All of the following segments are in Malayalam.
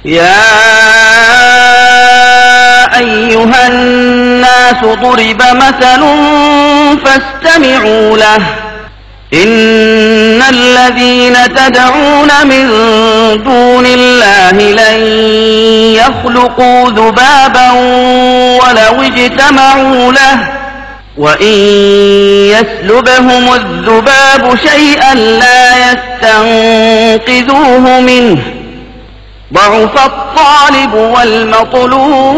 يا أيها الناس ضرب مثل فاستمعوا له إن الذين تدعون من دون الله لن يخلقوا ذبابا ولو اجتمعوا له وإن يسلبهم الذباب شيئا لا يستنقذوه منه ضعف الطالب والمطلوب.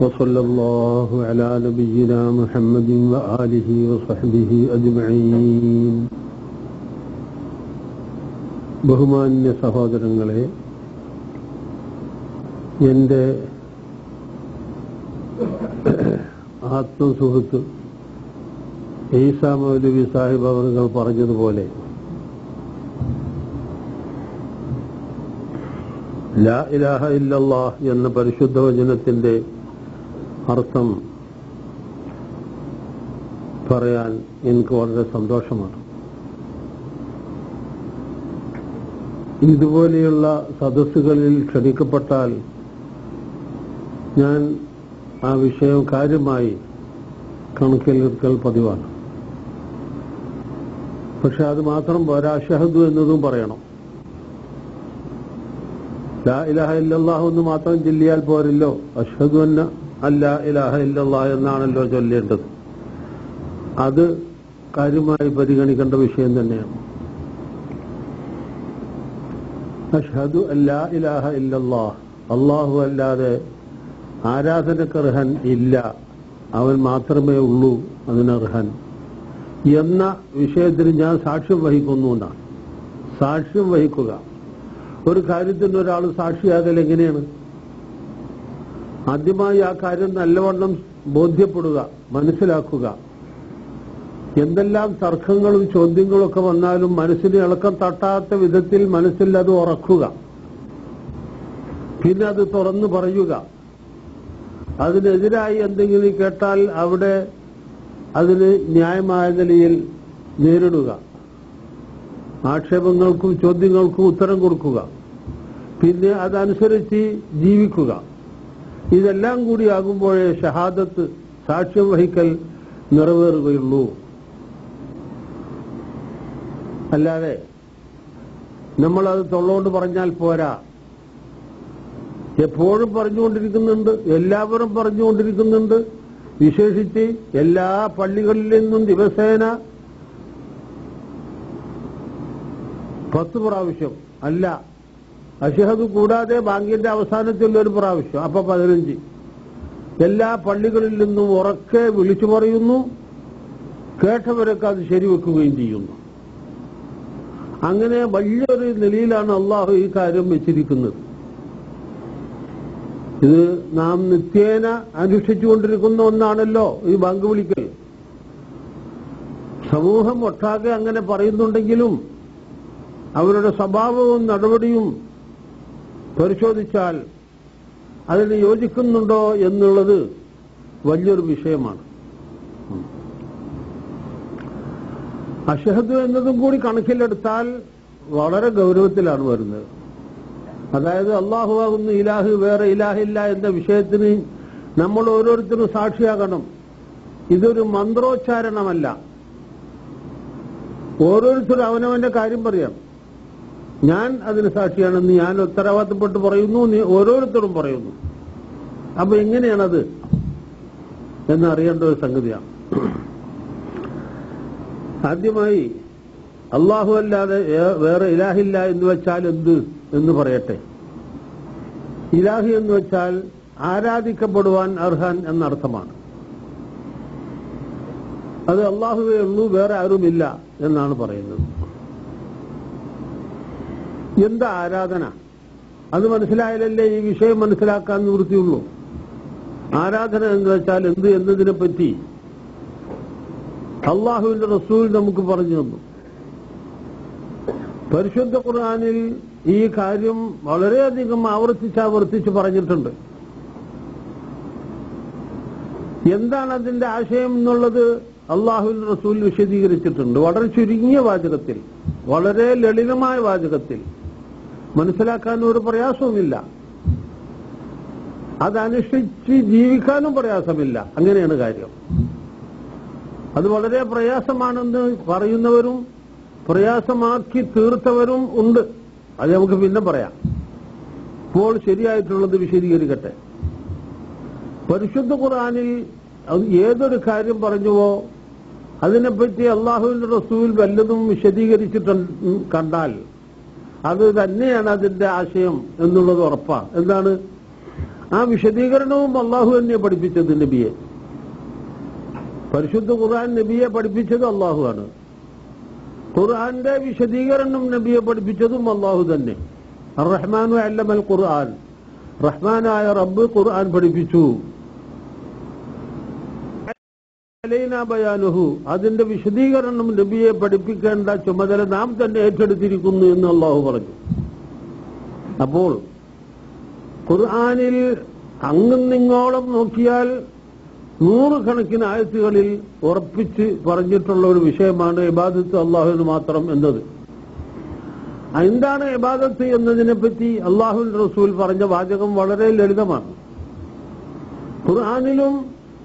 وصلى الله على نبينا محمد وآله وصحبه أجمعين. ബഹുമാന്യ സഹോദരങ്ങളെ, എൻ്റെ ആത്മസുഹൃത്ത് ഈസാ മൗലവി സാഹിബ് അവറുകൾ പറഞ്ഞതുപോലെ ലാ ഇലാഹ ഇല്ലല്ലാഹ് എന്ന പരിശുദ്ധ വചനത്തിന്റെ അർത്ഥം പറയാൻ എനിക്ക് വളരെ സന്തോഷമാണ്. ഇതുപോലെയുള്ള സദസ്സുകളിൽ ക്ഷണിക്കപ്പെട്ടാൽ ഞാൻ ആ വിഷയം കാര്യമായി കണക്കിലെടുക്കൽ പതിവാണ്. പക്ഷെ അത് മാത്രം പോരാ, അഷ്ഹദു എന്നതും പറയണം. ലാ ഇലാഹ ഇല്ലല്ലാഹ് എന്ന് മാത്രം ചൊല്ലിയാൽ പോരല്ലോ, അഷ്ഹദു അന്ന അല്ലാ ഇലാഹ ഇല്ലല്ലാഹ് എന്നാണല്ലോ ചൊല്ലേണ്ടത്. അത് കാര്യമായി പരിഗണിക്കേണ്ട വിഷയം തന്നെയാണ്. അഷ്ഹദു അല്ലാ ഇലാഹ ഇല്ലല്ലാഹ്, അല്ലാഹു അല്ലാതെ ആരാധനക്കർഹൻ ഇല്ല, അവൻ മാത്രമേ ഉള്ളൂ അതിനർഹൻ എന്ന വിഷയത്തിന് ഞാൻ സാക്ഷ്യം വഹിക്കുന്നുണ്ടാണ്. സാക്ഷ്യം വഹിക്കുക, ഒരു കാര്യത്തിന് ഒരാൾ സാക്ഷിയാകൽ എങ്ങനെയാണ്? ആദ്യമായി ആ കാര്യം നല്ലവണ്ണം ബോധ്യപ്പെടുക, മനസ്സിലാക്കുക. എന്തെല്ലാം തർക്കങ്ങളും ചോദ്യങ്ങളും ഒക്കെ വന്നാലും മനസ്സിന് ഇളക്കം തട്ടാത്ത വിധത്തിൽ മനസ്സിൽ അത് ഉറക്കുക. പിന്നെ അത് തുറന്നു പറയുക. അതിനെതിരായി എന്തെങ്കിലും കേട്ടാൽ അവിടെ അതിന് ന്യായമായ നിലയിൽ നേരിടുക. ആക്ഷേപങ്ങൾക്കും ചോദ്യങ്ങൾക്കും ഉത്തരം കൊടുക്കുക. പിന്നെ അതനുസരിച്ച് ജീവിക്കുക. ഇതെല്ലാം കൂടി ആകുമ്പോഴേ ഷഹാദത്ത്, സാക്ഷ്യം വഹിക്കൽ നിറവേറുകയുള്ളൂ. അല്ലാതെ നമ്മളത് തൊള്ളോണ്ട് പറഞ്ഞാൽ പോരാ. എപ്പോഴും പറഞ്ഞുകൊണ്ടിരിക്കുന്നുണ്ട്, എല്ലാവരും പറഞ്ഞുകൊണ്ടിരിക്കുന്നുണ്ട്. വിശേഷിച്ച് എല്ലാ പള്ളികളിൽ നിന്നും ദിവസേന 10 പ്രാവശ്യം അല്ല, അഷ്ഹദു കൂടാതെ ബാങ്കിന്റെ അവസാനത്തിൽ ഒരു പ്രാവശ്യം, അപ്പൊ 15. എല്ലാ പള്ളികളിൽ നിന്നും ഉറക്കെ വിളിച്ചു പറയുന്നു. കേട്ടവരൊക്കെ അത് ശരിവെക്കുകയും ചെയ്യുന്നു. അങ്ങനെ വലിയൊരു നിലയിലാണ് അള്ളാഹു ഈ കാര്യം വെച്ചിരിക്കുന്നത്. ഇത് നാം നിത്യേന അനുഷ്ഠിച്ചുകൊണ്ടിരിക്കുന്ന ഒന്നാണല്ലോ ഈ ബാങ്ക് വിളിക്കൽ. സമൂഹം ഒട്ടാകെ അങ്ങനെ പറയുന്നുണ്ടെങ്കിലും അവരുടെ സ്വഭാവവും നടപടിയും പരിശോധിച്ചാൽ അതിന് യോജിക്കുന്നുണ്ടോ എന്നുള്ളത് വലിയൊരു വിഷയമാണ്. അഷ്ഹദു എന്നതും കൂടി കണക്കിലെടുത്താൽ വളരെ ഗൗരവത്തിലാണ് വരുന്നത്. അതായത് അല്ലാഹു ആകുന്ന ഇലാഹ്, വേറെ ഇലാഹില്ല എന്ന വിഷയത്തിന് നമ്മൾ ഓരോരുത്തരും സാക്ഷിയാകണം. ഇതൊരു മന്ത്രോച്ചാരണമല്ല. ഓരോരുത്തരും അവനവന്റെ കാര്യം പറയാം. ഞാൻ അതിന് സാക്ഷിയാണെന്ന് ഞാൻ ഉത്തരവാദിത്തപ്പെട്ട് പറയുന്നു, നീ ഓരോരുത്തരും പറയുന്നു. അപ്പൊ എങ്ങനെയാണത് എന്നറിയേണ്ട ഒരു സംഗതിയാണ്. ആദ്യമായി അല്ലാഹു അല്ലാതെ വേറെ ഇലാഹില്ല എന്ന് വെച്ചാൽ എന്ത് എന്ന് പറയട്ടെ. ഇലാഹി എന്ന് വെച്ചാൽ ആരാധിക്കപ്പെടുവാൻ അർഹൻ എന്നർത്ഥമാണ്. അത് അല്ലാഹുവേ ഉള്ളൂ, വേറെ ആരുമില്ല എന്നാണ് പറയുന്നത്. എന്താ ആരാധന? അത് മനസ്സിലായാലല്ലേ ഈ വിഷയം മനസ്സിലാക്കാൻ നിവൃത്തിയുള്ളൂ. ആരാധന എന്ന് വെച്ചാൽ എന്ത് എന്നതിനെ പറ്റി അള്ളാഹുവിന്റെ റസൂൽ നമുക്ക് പറഞ്ഞു തന്നു. പരിശുദ്ധ ഖുർആനിൽ ഈ കാര്യം വളരെയധികം ആവർത്തിച്ച് പറഞ്ഞിട്ടുണ്ട്. എന്താണ് അതിന്റെ ആശയം എന്നുള്ളത് അള്ളാഹുവിന്റെ റസൂൽ വിശദീകരിച്ചിട്ടുണ്ട്. വളരെ ചുരുങ്ങിയ വാചകത്തിൽ, വളരെ ലളിതമായ വാചകത്തിൽ മനസ്സിലാക്കാൻ ഒരു പ്രയാസവുമില്ല, അതനുഷ്ഠിച്ച് ജീവിക്കാനും പ്രയാസമില്ല. അങ്ങനെയാണ് കാര്യം. അത് വളരെ പ്രയാസമാണെന്ന് പറയുന്നവരും പ്രയാസമാക്കി തീർത്തവരും ഉണ്ട്. അത് നമുക്ക് പിന്നെ പറയാം. ഇപ്പോൾ ശരിയായിട്ടുള്ളത് വിശദീകരിക്കട്ടെ. പരിശുദ്ധ ഖുർആനിൽ ഏതൊരു കാര്യം പറഞ്ഞുവോ അതിനെപ്പറ്റി അള്ളാഹുവിന്റെ റസൂൽ വല്ലതും വിശദീകരിച്ചിട്ട് കണ്ടാൽ അത് തന്നെയാണ് അതിന്റെ ആശയം എന്നുള്ളത് ഉറപ്പാണ്. എന്താണ് ആ വിശദീകരണവും അള്ളാഹു തന്നെ പഠിപ്പിച്ചത് നബിയെ. പരിശുദ്ധ ഖുർആൻ നബിയെ പഠിപ്പിച്ചത് അള്ളാഹു ആണ്. ഖുർആന്റെ വിശദീകരണം നബിയെ പഠിപ്പിച്ചതും അള്ളാഹു തന്നെ. അർ-റഹ്മാനു അല്ലമൽ ഖുർആൻ, റഹ്മാനായ റബ്ബ് ഖുർആൻ പഠിപ്പിച്ചു. അലൈനാ ബയാനുഹു, അതിന്റെ വിശദീകരണം നബിയെ പഠിപ്പിക്കേണ്ട ചുമതല നാം തന്നെ ഏറ്റെടുത്തിരിക്കുന്നു എന്ന് അള്ളാഹു പറഞ്ഞു. അപ്പോൾ ഖുർആനിൽ അങ്ങുന്നിങ്ങോളം നോക്കിയാൽ നൂറുകണക്കിന് ആയത്തുകളിൽ ഉറപ്പിച്ച് പറഞ്ഞിട്ടുള്ള ഒരു വിഷയമാണ് ഇബാദത്ത് അള്ളാഹുവിന് മാത്രം എന്നത്. എന്താണ് ഇബാദത്ത് എന്നതിനെ പറ്റി അള്ളാഹുവിന്റെ റസൂൽ പറഞ്ഞ വാചകം വളരെ ലളിതമാണ്. ഖുർആനിലും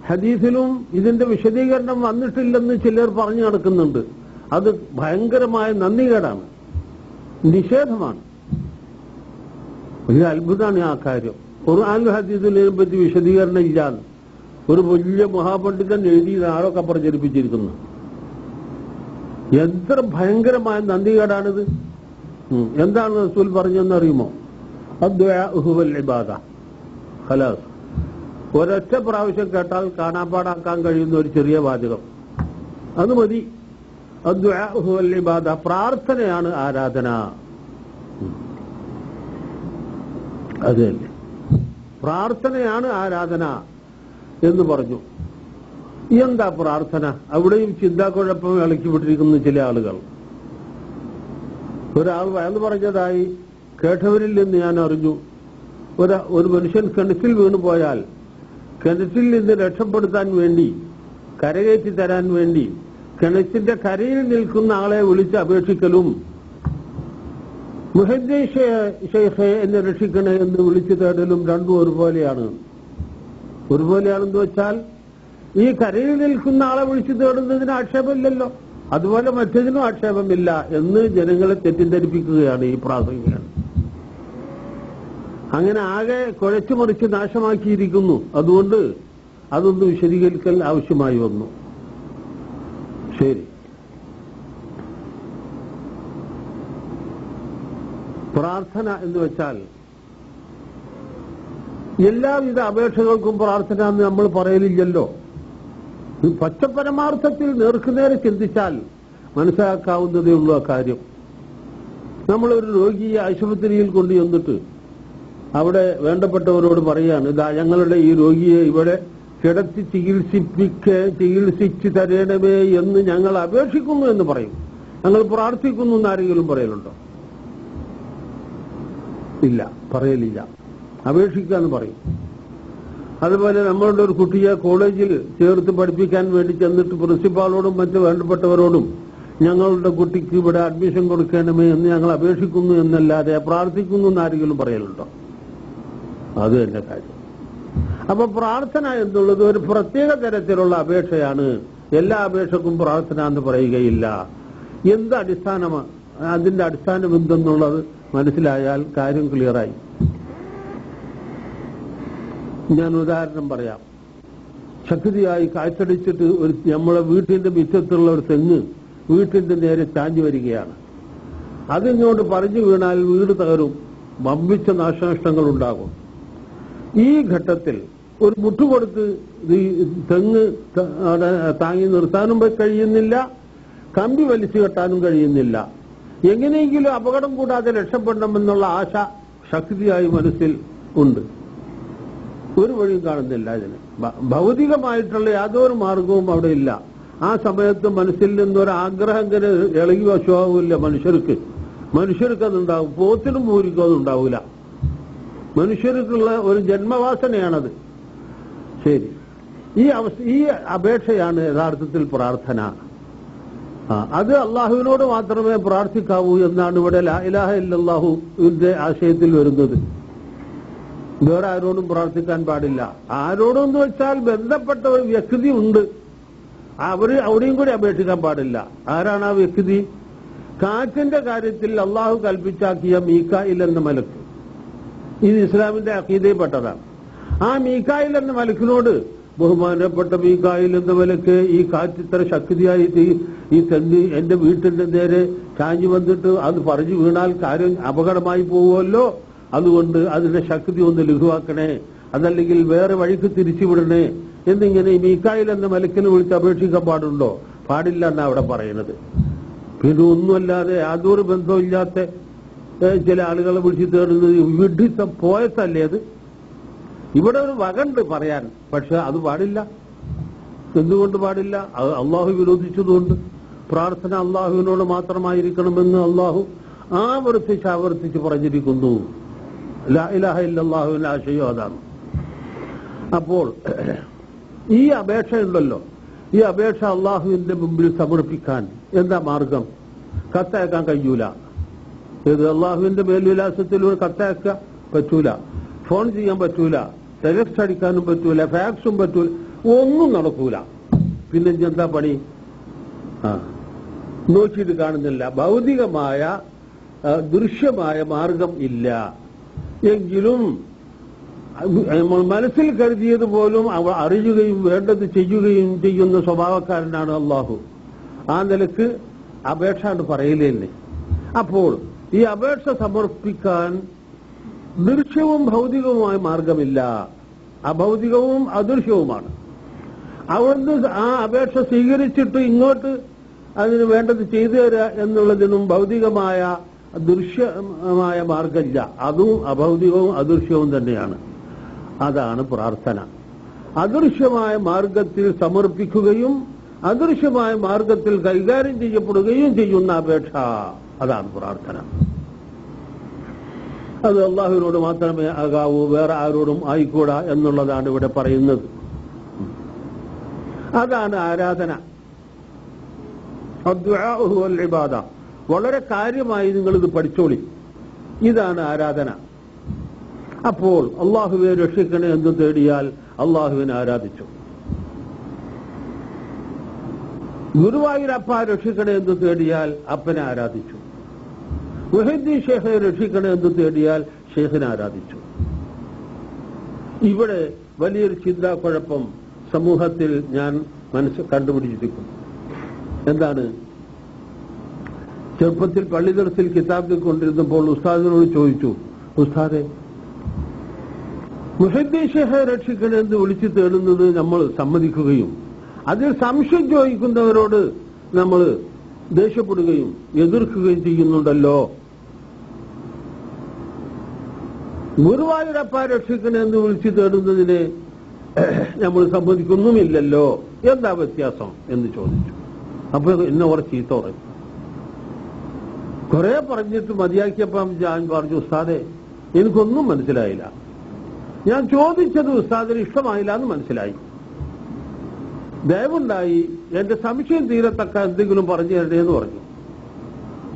ഹദീസിലും ഇതിന്റെ വിശദീകരണം വന്നിട്ടില്ലെന്ന് ചിലർ പറഞ്ഞു നടക്കുന്നുണ്ട്. അത് ഭയങ്കരമായ നന്ദികേടാണ്, നിഷേധമാണ്. വലിയ അത്ഭുതമാണ് ആ കാര്യം. ഖുർആനിലും ഹദീസിലും ഇതിനെപ്പറ്റി വിശദീകരണം ഇല്ലാന്ന് ഒരു വലിയ മഹാപണ്ഡിതൻ എഴുതി ആളൊക്കെ പ്രചരിപ്പിച്ചിരിക്കുന്നു. എത്ര ഭയങ്കരമായ നന്ദികേടാണിത്. എന്താണ് റസൂൽ പറഞ്ഞെന്നറിയുമോ? അദ്ദുആഉ വൽ ഇബാദ. ഖലാസ്, ഒരൊറ്റ പ്രാവശ്യം കേട്ടാൽ കാണാപ്പാടാക്കാൻ കഴിയുന്ന ഒരു ചെറിയ വാചകം, അത് മതി. അദ്ദുആഉ വൽ ഇബാദ, പ്രാർത്ഥനയാണ് ആരാധന. അത് തന്നെ, പ്രാർത്ഥനയാണ് ആരാധന എന്ന് പറഞ്ഞു. എന്താ പ്രാർത്ഥന? അവിടെയും ചിന്താക്കുഴപ്പം ഇളക്കിവിട്ടിരിക്കുന്ന ചില ആളുകൾ. ഒരാൾ വയന്ന് പറഞ്ഞതായി കേട്ടവരിൽ നിന്ന് ഞാൻ അറിഞ്ഞു. ഒരു മനുഷ്യൻ കിണറ്റിൽ വീണു പോയാൽ കിണറ്റിൽ നിന്ന് രക്ഷപ്പെടുത്താൻ വേണ്ടി, കരകയറ്റി തരാൻ വേണ്ടി കിണറ്റിന്റെ കരയിൽ നിൽക്കുന്ന ആളെ വിളിച്ച് അപേക്ഷിക്കലും മുഹദ്ദീൻ ഷെയ്ഖേ എന്നെ രക്ഷിക്കണേ എന്ന് വിളിച്ചു തേടലും രണ്ടും ഒരുപോലെയാണ്. ഒരുപോലെയാണെന്ന് വെച്ചാൽ ഈ കരയിൽ നിൽക്കുന്ന ആളെ വിളിച്ചു തേടുന്നതിന് ആക്ഷേപമില്ലല്ലോ, അതുപോലെ മറ്റതിനും ആക്ഷേപമില്ല എന്ന് ജനങ്ങളെ തെറ്റിദ്ധരിപ്പിക്കുകയാണ് ഈ പ്രാസംഗികൻ. അങ്ങനെ ആകെ കുഴച്ചു മറിച്ച് നാശമാക്കിയിരിക്കുന്നു. അതുകൊണ്ട് അതൊന്ന് വിശദീകരിക്കൽ ആവശ്യമായി വന്നു. ശരി, പ്രാർത്ഥന എന്ന് വെച്ചാൽ എല്ലാവിധ അപേക്ഷകൾക്കും പ്രാർത്ഥന എന്ന് നമ്മൾ പറയലില്ലല്ലോ. പച്ചപരമാർത്ഥത്തിൽ നേർക്കുനേരെ ചിന്തിച്ചാൽ മനസ്സിലാക്കാവുന്നതേ ഉള്ളൂ ആ കാര്യം. നമ്മളൊരു രോഗിയെ ആശുപത്രിയിൽ കൊണ്ടുവന്നിട്ട് അവിടെ വേണ്ടപ്പെട്ടവരോട് പറയാണ്, ഇതാ ഞങ്ങളുടെ ഈ രോഗിയെ ഇവിടെ കിടത്തി ചികിത്സിച്ച് തരണമേ എന്ന് ഞങ്ങൾ അപേക്ഷിക്കുന്നു എന്ന് പറയും. ഞങ്ങൾ പ്രാർത്ഥിക്കുന്നു എന്ന് ആരെങ്കിലും പറയലുണ്ടോ? ഇല്ല, പറയലില്ല. അപേക്ഷിക്കാന്ന് പറയും. അതുപോലെ നമ്മളുടെ ഒരു കുട്ടിയെ കോളേജിൽ ചേർത്ത് പഠിപ്പിക്കാൻ വേണ്ടി ചെന്നിട്ട് പ്രിൻസിപ്പാളോടും മറ്റ് വേണ്ടപ്പെട്ടവരോടും ഞങ്ങളുടെ കുട്ടിക്ക് ഇവിടെ അഡ്മിഷൻ കൊടുക്കണമേ എന്ന് ഞങ്ങൾ അപേക്ഷിക്കുന്നു എന്നല്ലാതെ പ്രാർത്ഥിക്കുന്നു എന്ന് ആരെങ്കിലും പറയലുണ്ടോ? അത് തന്നെ കാര്യം. അപ്പൊ പ്രാർത്ഥന എന്നുള്ളത് ഒരു പ്രത്യേക തരത്തിലുള്ള അപേക്ഷയാണ്. എല്ലാ അപേക്ഷക്കും പ്രാർത്ഥന എന്ന് പറയുകയില്ല. എന്ത് അടിസ്ഥാനമാണ്, അതിന്റെ അടിസ്ഥാനം എന്തെന്നുള്ളത് മനസ്സിലായാൽ കാര്യം ക്ലിയറായി. ഞാൻ ഉദാഹരണം പറയാം. ശക്തിയായി കാറ്റടിച്ചിട്ട് നമ്മളെ വീട്ടിന്റെ മുറ്റത്തുള്ള ഒരു തെങ്ങ് വീട്ടിന്റെ നേരെ ചാഞ്ഞു വരികയാണ്. അതിങ്ങോട്ട് പറഞ്ഞു വീണാൽ വീട് തകരും, വമ്പിച്ച നാശനഷ്ടങ്ങൾ ഉണ്ടാകും. ഈ ഘട്ടത്തിൽ ഒരു മുട്ടുകൊടുത്ത് തെങ്ങ് താങ്ങി നിർത്താനും കഴിയുന്നില്ല, കമ്പി വലിച്ചു കെട്ടാനും കഴിയുന്നില്ല. എങ്ങനെയെങ്കിലും അപകടം കൂടാതെ രക്ഷപ്പെടണമെന്നുള്ള ആശ ശക്തിയായി മനസ്സിൽ ഉണ്ട്. ഒരു വഴിയും കാണുന്നില്ല ഇതിന്. ഭൗതികമായിട്ടുള്ള യാതൊരു മാർഗവും അവിടെ ഇല്ല. ആ സമയത്ത് മനസ്സിൽ നിന്നൊരാഗ്രഹം ഇങ്ങനെ ഇളകി വശമാവില്ല മനുഷ്യർക്ക് അതുണ്ടാവും. പോത്തിനും പൂരിക്കും അതുണ്ടാവില്ല. മനുഷ്യർക്കുള്ള ഒരു ജന്മവാസനയാണത്. ശരി, ഈ അപേക്ഷയാണ് യഥാർത്ഥത്തിൽ പ്രാർത്ഥന. അത് അള്ളാഹുവിനോട് മാത്രമേ പ്രാർത്ഥിക്കാവൂ എന്നാണ് ഇവിടെ ലാ ഇലാഹ ഇല്ലല്ലാഹുവിന്റെ ആശയത്തിൽ വരുന്നത്. വേറെ ആരോടും പ്രാർത്ഥിക്കാൻ പാടില്ല. ആരോടെന്ന് വെച്ചാൽ ബന്ധപ്പെട്ട ഒരു വ്യക്തി ഉണ്ട്, അവിടെയും കൂടി അപേക്ഷിക്കാൻ പാടില്ല. ആരാണ് ആ വ്യക്തി? കാറ്റിന്റെ കാര്യത്തിൽ അള്ളാഹു കൽപ്പിച്ചാക്കിയ മീകായിൽ എന്ന മലക്ക്, ഇത് ഇസ്ലാമിന്റെ അഖീദയിൽപ്പെട്ടതാണ്. ആ മീകായിൽ എന്ന മലക്കിനോട് ബഹുമാനപ്പെട്ട മീകായിൽ എന്ന മലക്ക്, ഈ കാറ്റ് ഇത്ര ശക്തിയായിട്ട് ഈ തെന്നി എന്റെ വീട്ടിന്റെ നേരെ ചാഞ്ഞു വന്നിട്ട് അത് പറഞ്ഞു വീണാൽ കാര്യം അപകടമായി പോവുമല്ലോ, അതുകൊണ്ട് അതിന്റെ ശക്തി ഒന്ന് ലഘുവാക്കണേ, അതല്ലെങ്കിൽ വേറെ വഴിക്ക് തിരിച്ചുവിടണേ എന്നിങ്ങനെ ഈ മീകായിൽ എന്ന മലക്കിനെ വിളിച്ച് അപേക്ഷിക്കാൻ പാടുണ്ടോ? പാടില്ല എന്നാ അവിടെ പറയുന്നത്. പിന്നെ ഒന്നുമല്ലാതെ യാതൊരു ബന്ധമില്ലാത്ത ചില ആളുകളെ വിളിച്ച് തേടുന്നത് വിഡ്ഢിത്തം പോയത്തല്ലേ അത്. ഇവിടെ ഒരു വകണ്ട് പറയാൻ, പക്ഷെ അത് പാടില്ല. എന്തുകൊണ്ട് പാടില്ല? അള്ളാഹു വിരോധിച്ചതുകൊണ്ട്. പ്രാർത്ഥന അള്ളാഹുവിനോട് മാത്രമായിരിക്കണമെന്ന് അള്ളാഹു ആവർത്തിച്ച് പറഞ്ഞിരിക്കുന്നു. ലാ ഇലാഹ ഇല്ലല്ലാഹുവിന്റെ ആശയം അതാണ്. അപ്പോൾ ഈ അപേക്ഷ ഉണ്ടല്ലോ, ഈ അപേക്ഷ അള്ളാഹുവിന്റെ മുമ്പിൽ സമർപ്പിക്കാൻ എന്താ മാർഗം? കത്തയക്കാൻ കഴിയൂല. ഇത് അള്ളാഹുവിന്റെ മേൽവിലാസത്തിൽ ഒരു കത്തയക്കാൻ പറ്റൂല, ഫോൺ ചെയ്യാൻ പറ്റൂല, ടെക്സ്റ്റ് അടിക്കാനും പറ്റൂല, ഫാക്സും പറ്റൂല, ഒന്നും നടക്കൂല. പിന്നെ എന്താ പണി? നോക്കിയിട്ട് കാണുന്നില്ല. ഭൗതികമായ ദൃശ്യമായ മാർഗം ഇല്ല എങ്കിലും മനസ്സിൽ കരുതിയത് പോലും അവ അറിയുകയും വേണ്ടത് ചെയ്യുകയും ചെയ്യുന്ന സ്വഭാവക്കാരനാണ് അള്ളാഹു. ആ നിലക്ക് അപേക്ഷ പറയില്ലേ. അപ്പോൾ ഈ അപേക്ഷ സമർപ്പിക്കാൻ ദൃശ്യവും ഭൗതികവുമായ മാർഗമില്ല, അഭൗതികവും അദൃശ്യവുമാണ്. അവിടുന്ന് ആ അപേക്ഷ സ്വീകരിച്ചിട്ട് ഇങ്ങോട്ട് അതിന് വേണ്ടത് ചെയ്തു തരിക എന്നുള്ളതിനും ഭൗതികമായ ദൃശ്യമായ മാർഗമില്ല. അതും അഭൗതികവും അദൃശ്യവും തന്നെയാണ്. അതാണ് പ്രാർത്ഥന. അദൃശ്യമായ മാർഗത്തിൽ സമർപ്പിക്കുകയും അദൃശ്യമായ മാർഗത്തിൽ കൈകാര്യം ചെയ്യപ്പെടുകയും ചെയ്യുന്ന അപേക്ഷ, അതാണ് പ്രാർത്ഥന. അത് അള്ളാഹുവിനോട് മാത്രമേ ആകാവൂ, വേറെ ആരോടും ആയിക്കൂടാ എന്നുള്ളതാണ് ഇവിടെ പറയുന്നത്. അതാണ് ആരാധന. അദ്ദുആഉ വൽ ഇബാദ. വളരെ കാര്യമായി നിങ്ങളിത് പഠിച്ചോളി. ഇതാണ് ആരാധന. അപ്പോൾ അള്ളാഹുവെ രക്ഷിക്കണേ എന്ന് തേടിയാൽ അള്ളാഹുവിനെ ആരാധിച്ചു. ഗുരുവായൂരപ്പ രക്ഷിക്കണേ എന്ന് തേടിയാൽ അപ്പനെ ആരാധിച്ചു. മുഹീദ്ദീൻ ഷേഖെ രക്ഷിക്കണേ എന്ന് തേടിയാൽ ഷേഖിനെ ആരാധിച്ചു. ഇവിടെ വലിയൊരു ചിന്താക്കുഴപ്പം സമൂഹത്തിൽ ഞാൻ കണ്ടുപിടിച്ചിരിക്കുന്നു. എന്താണ്? ചെറുപ്പത്തിൽ പള്ളി ദർസിൽ കിതാബ് കൊണ്ടിരുന്നപ്പോൾ ഉസ്താദിനോട് ചോദിച്ചു, ഉസ്താദെ, മുഹീദ്ദീൻ ഷേഖെ രക്ഷിക്കണേ എന്ന് വിളിച്ചു തേടുന്നത് നമ്മൾ സമ്മതിക്കുകയും അതിൽ സംശയം ചോദിക്കുന്നവരോട് നമ്മൾ ദേഷ്യപ്പെടുകയും എതിർക്കുകയും ചെയ്യുന്നുണ്ടല്ലോ. ഗുരുവായൂരപ്പ രക്ഷിക്കണേ എന്ന് വിളിച്ചു തേടുന്നതിനെ നമ്മൾ സമ്മതിക്കുന്നുമില്ലല്ലോ, എന്താ വ്യത്യാസം എന്ന് ചോദിച്ചു. അപ്പൊ എന്നെ കുറച്ച് ചീത്ത പറയും. കുറെ പറഞ്ഞിട്ട് മതിയാക്കിയപ്പം ഞാൻ പറഞ്ഞു, ഉസ്താദെ എനിക്കൊന്നും മനസ്സിലായില്ല, ഞാൻ ചോദിച്ചത് ഉസ്താദിന് ഇഷ്ടമായില്ല എന്ന് മനസ്സിലായി, ദയവുണ്ടായി എന്റെ സംശയം തീരത്തക്ക എന്തെങ്കിലും പറഞ്ഞു തരട്ടെ എന്ന് പറഞ്ഞു.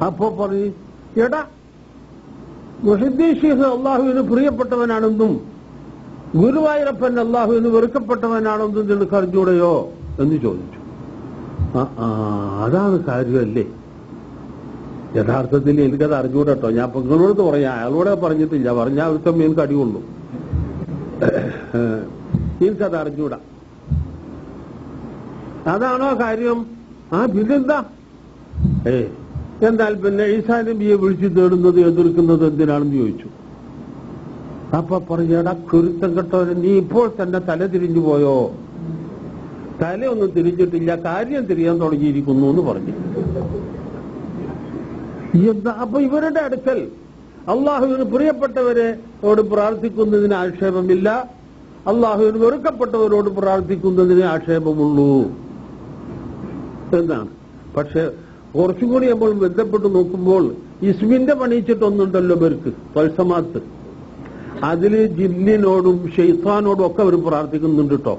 അപ്പോ പറഞ്ഞു, എടാ, മുഹീദ്ദീൻ ഷേഖ് അള്ളാഹുവിന് പ്രിയപ്പെട്ടവനാണെന്നും ഗുരുവായൂരപ്പൻ അള്ളാഹുവിന് വെറുക്കപ്പെട്ടവനാണെന്നും നിനക്ക് അറിഞ്ഞൂടെയോ എന്ന് ചോദിച്ചു. അതാണ് കാര്യമല്ലേ. യഥാർത്ഥത്തിൽ എനിക്കത് അറിഞ്ഞൂടട്ടോ, ഞാൻ പെങ്ങളോട് പറയാം, അയാളോടെ പറഞ്ഞിട്ടില്ല, പറഞ്ഞാൽ അവർക്ക് എനിക്ക് അടികൊള്ളു, എനിക്കത് അറിഞ്ഞൂടാ. അതാണോ കാര്യം? പിന്നെന്താ? എന്നാൽ പിന്നെ ഈസാ നബിയെ വിളിച്ചു തേടുന്നത് എതിർക്കുന്നത് എന്തിനാണെന്ന് ചോദിച്ചു. അപ്പൊ പറഞ്ഞടാ, കുരുത്തം കെട്ടവന്, നീ ഇപ്പോൾ തന്നെ തല തിരിഞ്ഞു പോയോ? തലയൊന്നും തിരിഞ്ഞിട്ടില്ല, കാര്യം തിരിയാൻ തുടങ്ങിയിരിക്കുന്നു എന്ന് പറഞ്ഞു. എന്താ? അപ്പൊ ഇവരുടെ അടുക്കൽ അള്ളാഹുവിന് പ്രിയപ്പെട്ടവരോട് പ്രാർത്ഥിക്കുന്നതിന് ആക്ഷേപമില്ല, അള്ളാഹുവിന് വെറുക്കപ്പെട്ടവരോട് പ്രാർത്ഥിക്കുന്നതിന് ആക്ഷേപമുള്ളൂ എന്നാണ്. പക്ഷെ കുറച്ചും കൂടി നമ്മൾ ബന്ധപ്പെട്ട് നോക്കുമ്പോൾ ഇസ്മിന്റെ പണിയിച്ചിട്ടൊന്നുണ്ടല്ലോ ഇവർക്ക്, തൽസമാത്ത്. അതില് ജിന്നിനോടും ഷെയ്ത്താനോടും ഒക്കെ അവർ പ്രാർത്ഥിക്കുന്നുണ്ട് കേട്ടോ.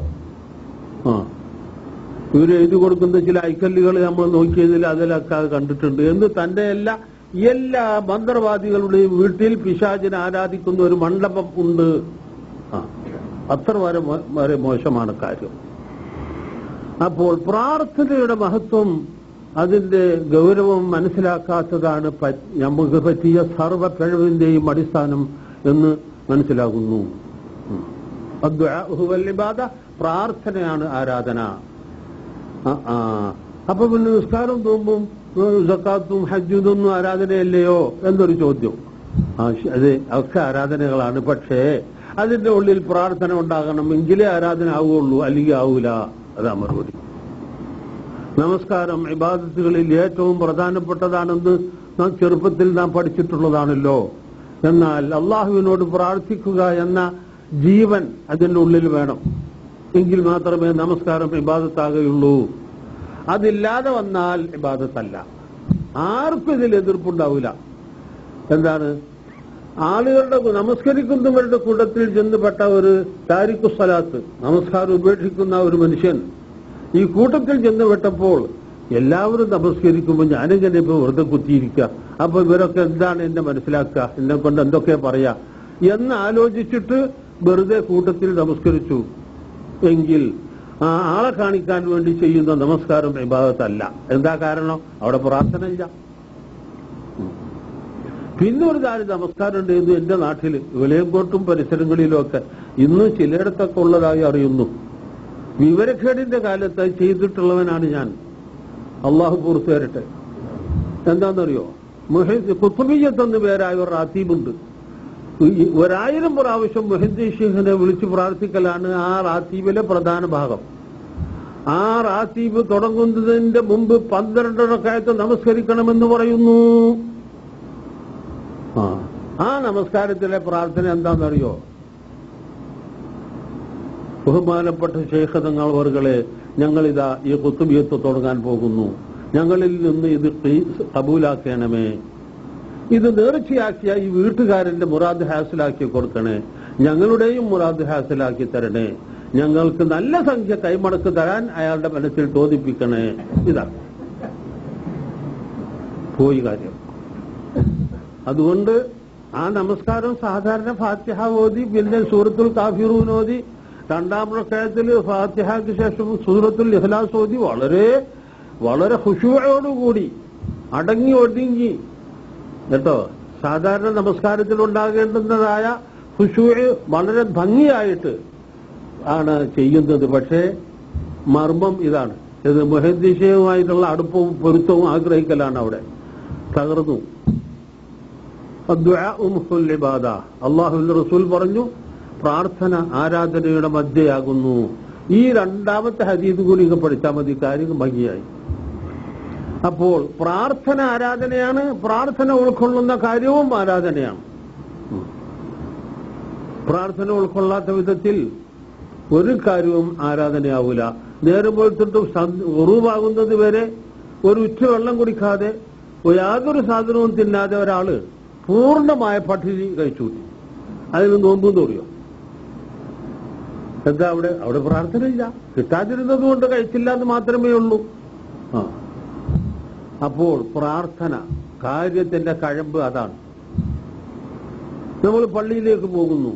ഇവര് എഴുതി കൊടുക്കുന്ന ചില ഐക്കല്ലുകൾ നമ്മൾ നോക്കിയതിൽ അതിലൊക്കെ കണ്ടിട്ടുണ്ട്. എന്ന് തന്റെ എല്ലാ മന്ത്രവാദികളുടെയും വീട്ടിൽ പിശാചിനെ ആരാധിക്കുന്ന ഒരു മണ്ഡപം ഉണ്ട്. അത്ര വരെ മോശമാണ് കാര്യം. അപ്പോൾ പ്രാർത്ഥനയുടെ മഹത്വം, അതിന്റെ ഗൗരവം മനസ്സിലാക്കാത്തതാണ് നമുക്ക് പറ്റിയ സർവ്വ പിഴവിന്റെയും അടിസ്ഥാനം എന്ന് മനസ്സിലാകുന്നു. പ്രാർത്ഥനയാണ് ആരാധന. അപ്പൊ പിന്നെ നിസ്കാരം തോമ്പും സക്കാത്തും ഹജ്ജും ഇതൊന്നും ആരാധനയല്ലയോ എന്നൊരു ചോദ്യം. അതെ, ഒക്കെ ആരാധനകളാണ്. പക്ഷേ അതിന്റെ ഉള്ളിൽ പ്രാർത്ഥന ഉണ്ടാകണം, എങ്കിലേ ആരാധന ആവുകയുള്ളൂ, അല്ലെങ്കിൽ ആവൂല. അതാ മറുപടി. നമസ്കാരം ഇബാദത്തുകളിൽ ഏറ്റവും പ്രധാനപ്പെട്ടതാണെന്ന് നാം ചെറുപ്പത്തിൽ നാം പഠിച്ചിട്ടുള്ളതാണല്ലോ. എന്നാൽ അള്ളാഹുവിനോട് പ്രാർത്ഥിക്കുക എന്ന ജീവൻ അതിന്റെ ഉള്ളിൽ വേണം, എങ്കിൽ മാത്രമേ നമസ്കാരം ഇബാദത്താകുകയുള്ളൂ. അതില്ലാതെ വന്നാൽ ഇബാദത്തല്ല. ആർക്കും ഇതിൽ എതിർപ്പുണ്ടാവില്ല. എന്താണ്, ആളുകളുടെ നമസ്കരിക്കുന്നവരുടെ കൂട്ടത്തിൽ ചെന്നുപെട്ട ഒരു താരിഖു സ്വലാത്ത്, നമസ്കാരം ഉപേക്ഷിക്കുന്ന ഒരു മനുഷ്യൻ ഈ കൂട്ടത്തിൽ ചെന്നുപെട്ടപ്പോൾ എല്ലാവരും നമസ്കരിക്കുമ്പോൾ ഞാനെങ്ങനെ ഇപ്പൊ വെറുതെ കുത്തിയിരിക്കുക, അപ്പൊ ഇവരൊക്കെ എന്താണ് എന്നെ മനസ്സിലാക്കുക, എന്നെ കൊണ്ട് എന്തൊക്കെ പറയാ എന്ന് ആലോചിച്ചിട്ട് വെറുതെ കൂട്ടത്തിൽ നമസ്കരിച്ചു എങ്കിൽ ആ ആളെ കാണിക്കാൻ വേണ്ടി ചെയ്യുന്ന നമസ്കാരം ഇബാദത്തല്ല. എന്താ കാരണം? അവിടെ പ്രാർത്ഥന ഇല്ല. പിന്നെ ഒരു കാര്യം നമസ്കാരം ഉണ്ട് എന്ന് എന്റെ നാട്ടിൽ വെളിയങ്കോട്ടും പരിസരങ്ങളിലും ഒക്കെ ഇന്ന് ചിലയിടത്തൊക്കെ ഉള്ളതായി അറിയുന്നു. വിവരക്കേടിന്റെ കാലത്ത് ചെയ്തിട്ടുള്ളവനാണ് ഞാൻ. അള്ളാഹു പുറത്തു തരട്ടെ. എന്താണെന്നറിയോ, കുത്തുബിയ്യത്ത് എന്ന് പേരായ ഒരു റാത്തീബുണ്ട്. 1000 പ്രാവശ്യം മുഹദ്ദീ ശൈഖിനെ വിളിച്ചു പ്രാർത്ഥിക്കലാണ് ആ റാത്തീബിലെ പ്രധാന ഭാഗം. ആ റാത്തീബ് തുടങ്ങുന്നതിന്റെ മുമ്പ് 12 റക്അത്ത് നമസ്കരിക്കണമെന്ന് പറയുന്നു. ആ നമസ്കാരത്തിലെ പ്രാർത്ഥന എന്താണെന്നറിയോ? ബഹുമാനപ്പെട്ട ശൈഖ് തങ്ങൾ അവർകളെ, ഞങ്ങളിതാ ഈ കുത്തുബിയ്യത്ത് തുടങ്ങാൻ പോകുന്നു, ഞങ്ങളിൽ നിന്ന് ഇത് കബൂലാക്കണമേ, ഇത് നേർച്ചയാക്കിയ ഈ വീട്ടുകാരന്റെ മുറാദ് ഹാസിലാക്കി കൊടുക്കണേ, ഞങ്ങളുടെയും മുറാദ് ഹാസിലാക്കി തരണേ, ഞങ്ങൾക്ക് നല്ല സംഖ്യ കൈമടക്ക് തരാൻ അയാളുടെ മനസ്സിൽ തോന്നിപ്പിക്കണേ. ഇതാണ് പോയി കാര്യം. അതുകൊണ്ട് ആ നമസ്കാരം സാധാരണ ഫാത്തിഹ ഓതി പിന്നെ സൂറത്തുൽ കാഫിറൂൻ ഓതി 2ാം റക്അത്തിൽ ഫാത്തിഹയ്ക്ക് ശേഷം സൂറത്തുൽ ഇഖ്ലാസ് ഓതി വളരെ വളരെ ഖുശൂഅോടുകൂടി അടങ്ങി ഒതുങ്ങി കേട്ടോ, സാധാരണ നമസ്കാരത്തിൽ ഉണ്ടാകേണ്ടുന്നതായ ഖുശൂഅ് വളരെ ഭംഗിയായിട്ട് ആണ് ചെയ്യുന്നത്. പക്ഷേ മർമ്മം ഇതാണ്, ഇത് മുഹദ്ദിസുമായിട്ടുള്ള അടുപ്പവും പൊരുത്തവും ആഗ്രഹിക്കലാണ് അവിടെ തകർന്നു. അല്ലാഹുവിന്റെ റസൂൽ പറഞ്ഞു, പ്രാർത്ഥന ആരാധനയുടെ മധ്യയാകുന്നു. ഈ 2ാമത്തെ ഹദീസ് കൂടി പഠിച്ചാൽ മതി, കാര്യം ഭംഗിയായി. അപ്പോൾ പ്രാർത്ഥന ആരാധനയാണ്, പ്രാർത്ഥന ഉൾക്കൊള്ളുന്ന കാര്യവും ആരാധനയാണ്. പ്രാർത്ഥന ഉൾക്കൊള്ളാത്ത വിധത്തിൽ ഒരു കാര്യവും ആരാധനയാവൂല. നേരം പോലത്തിട്ടും ഉറൂവാകുന്നത് വരെ ഒരു ഉച്ച വെള്ളം കുടിക്കാതെ യാതൊരു സാധനവും തിന്നാതെ ഒരാള് പൂർണ്ണമായ പട്ടിണി കഴിച്ചു, അതിന് നോമ്പും തോറിയോ? എന്താ അവിടെ പ്രാർത്ഥനയില്ല, കിട്ടാതിരുന്നത് കൊണ്ട് കഴിച്ചില്ല എന്ന് മാത്രമേ ഉള്ളൂ. അപ്പോൾ പ്രാർത്ഥന കാര്യത്തിന്റെ കഴമ്പ് അതാണ്. നമ്മൾ പള്ളിയിലേക്ക് പോകുന്നു,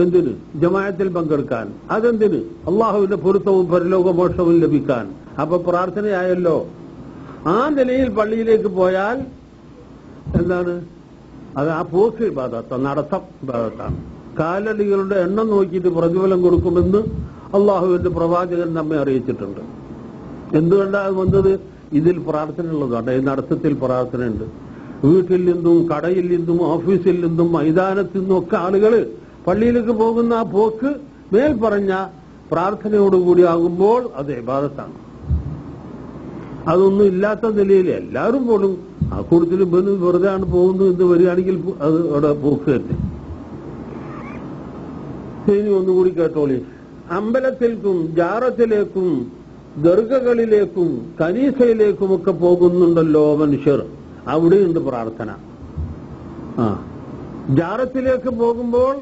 എന്തിന്? ജമാഅത്തിൽ പങ്കെടുക്കാൻ. അതെന്തിന്? അള്ളാഹുവിന്റെ പൊരുത്തവും പരലോകമോക്ഷവും ലഭിക്കാൻ. അപ്പൊ പ്രാർത്ഥനയായല്ലോ. ആ നിലയിൽ പള്ളിയിലേക്ക് പോയാൽ എന്താണ് അത്? ആ പോക്ക് ഇബാദത്താണ്, നടത്തം ഇബാദത്താണ്. കാലടികളുടെ എണ്ണം നോക്കിയിട്ട് പ്രതിഫലം കൊടുക്കുമെന്ന് അള്ളാഹുവിന്റെ പ്രവാചകൻ നമ്മെ അറിയിച്ചിട്ടുണ്ട്. എന്തുകൊണ്ടാണ് വന്നത്? ഇതിൽ പ്രാർത്ഥന ഉള്ളതാണ്. ഈ നടത്തത്തിൽ പ്രാർത്ഥനയുണ്ട്. വീട്ടിൽ നിന്നും കടയിൽ നിന്നും ഓഫീസിൽ നിന്നും മൈതാനത്തിൽ നിന്നും ഒക്കെ ആളുകൾ പള്ളിയിലേക്ക് പോകുന്ന ആ പോക്ക് മേൽ പറഞ്ഞ പ്രാർത്ഥനയോടുകൂടി ആകുമ്പോൾ അത് ഇബാദത്താണ്. അതൊന്നും ഇല്ലാത്ത നിലയിൽ എല്ലാവരും പോലും ആ കൂട്ടത്തിൽ വെറുതെ ആണ് പോകുന്നത് എന്ന് വരികയാണെങ്കിൽ അത് അവിടെ പോക്ക് തന്നെ. ഇനി ഒന്നുകൂടി കേട്ടോളി. അമ്പലത്തിലേക്കും ജാറത്തിലേക്കും ദർഗകളിലേക്കും കനീസയിലേക്കുമൊക്കെ പോകുന്നുണ്ടല്ലോ മനുഷ്യർ, അവിടെയുണ്ട് പ്രാർത്ഥന. ജാറത്തിലേക്ക് പോകുമ്പോൾ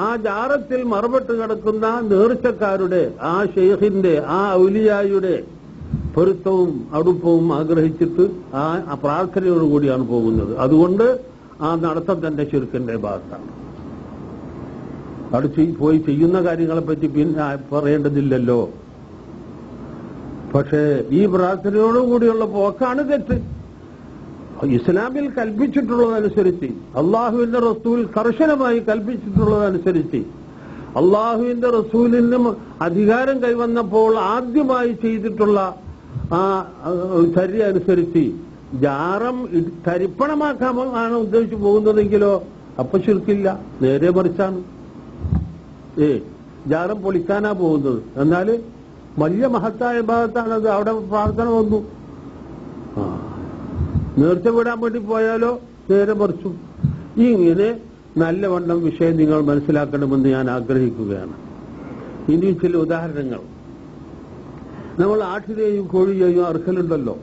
ആ ജാറത്തിൽ മറപ്പെട്ട് കിടക്കുന്ന നേർച്ചക്കാരുടെ, ആ ഷെയ്ഖിന്റെ, ആ ഔലിയായുടെ പൊരുത്തവും അടുപ്പവും ആഗ്രഹിച്ചിട്ട് ആ പ്രാർത്ഥനയോടുകൂടിയാണ് പോകുന്നത്. അതുകൊണ്ട് ആ നടത്തം തന്നെ ശിർക്കിന്റെ ഭാഗത്താണ്. അവിടെ പോയി ചെയ്യുന്ന കാര്യങ്ങളെപ്പറ്റി പിന്നെ പറയേണ്ടതില്ലല്ലോ. പക്ഷേ ഈ പ്രാർത്ഥനയോടുകൂടിയുള്ള പോക്കാണ് തെറ്റ്. ഇസ്ലാമിൽ കൽപ്പിച്ചിട്ടുള്ളതനുസരിച്ച്, അള്ളാഹുവിന്റെ റസൂൽ കർശനമായി കൽപ്പിച്ചിട്ടുള്ളതനുസരിച്ച്, അള്ളാഹുവിന്റെ റസൂലിനും അധികാരം കൈവന്നപ്പോൾ ആദ്യമായി ചെയ്തിട്ടുള്ള ആ ചര്യ അനുസരിച്ച് ജാറം തരിപ്പണമാക്കാനാണ് ഉദ്ദേശിച്ചു പോകുന്നതെങ്കിലോ അപ്പൊ ശിർക്കില്ല, നേരെ മറിച്ചാണ്. ജാറം പൊളിക്കാനാ പോകുന്നത്. എന്നാൽ വലിയ മഹത്തായ ഭാഗത്താണത്. അവിടെ പ്രാർത്ഥന വന്നു. നേർച്ച വിടാൻ വേണ്ടി പോയാലോ നേരെ മറിച്ചു. ഇങ്ങനെ നല്ലവണ്ണം വിഷയം നിങ്ങൾ മനസ്സിലാക്കണമെന്ന് ഞാൻ ആഗ്രഹിക്കുകയാണ്. ഇനി ചില ഉദാഹരണങ്ങൾ. നമ്മൾ ആട്ടിനെയും കോഴിയെയും അറുക്കലുണ്ടല്ലോ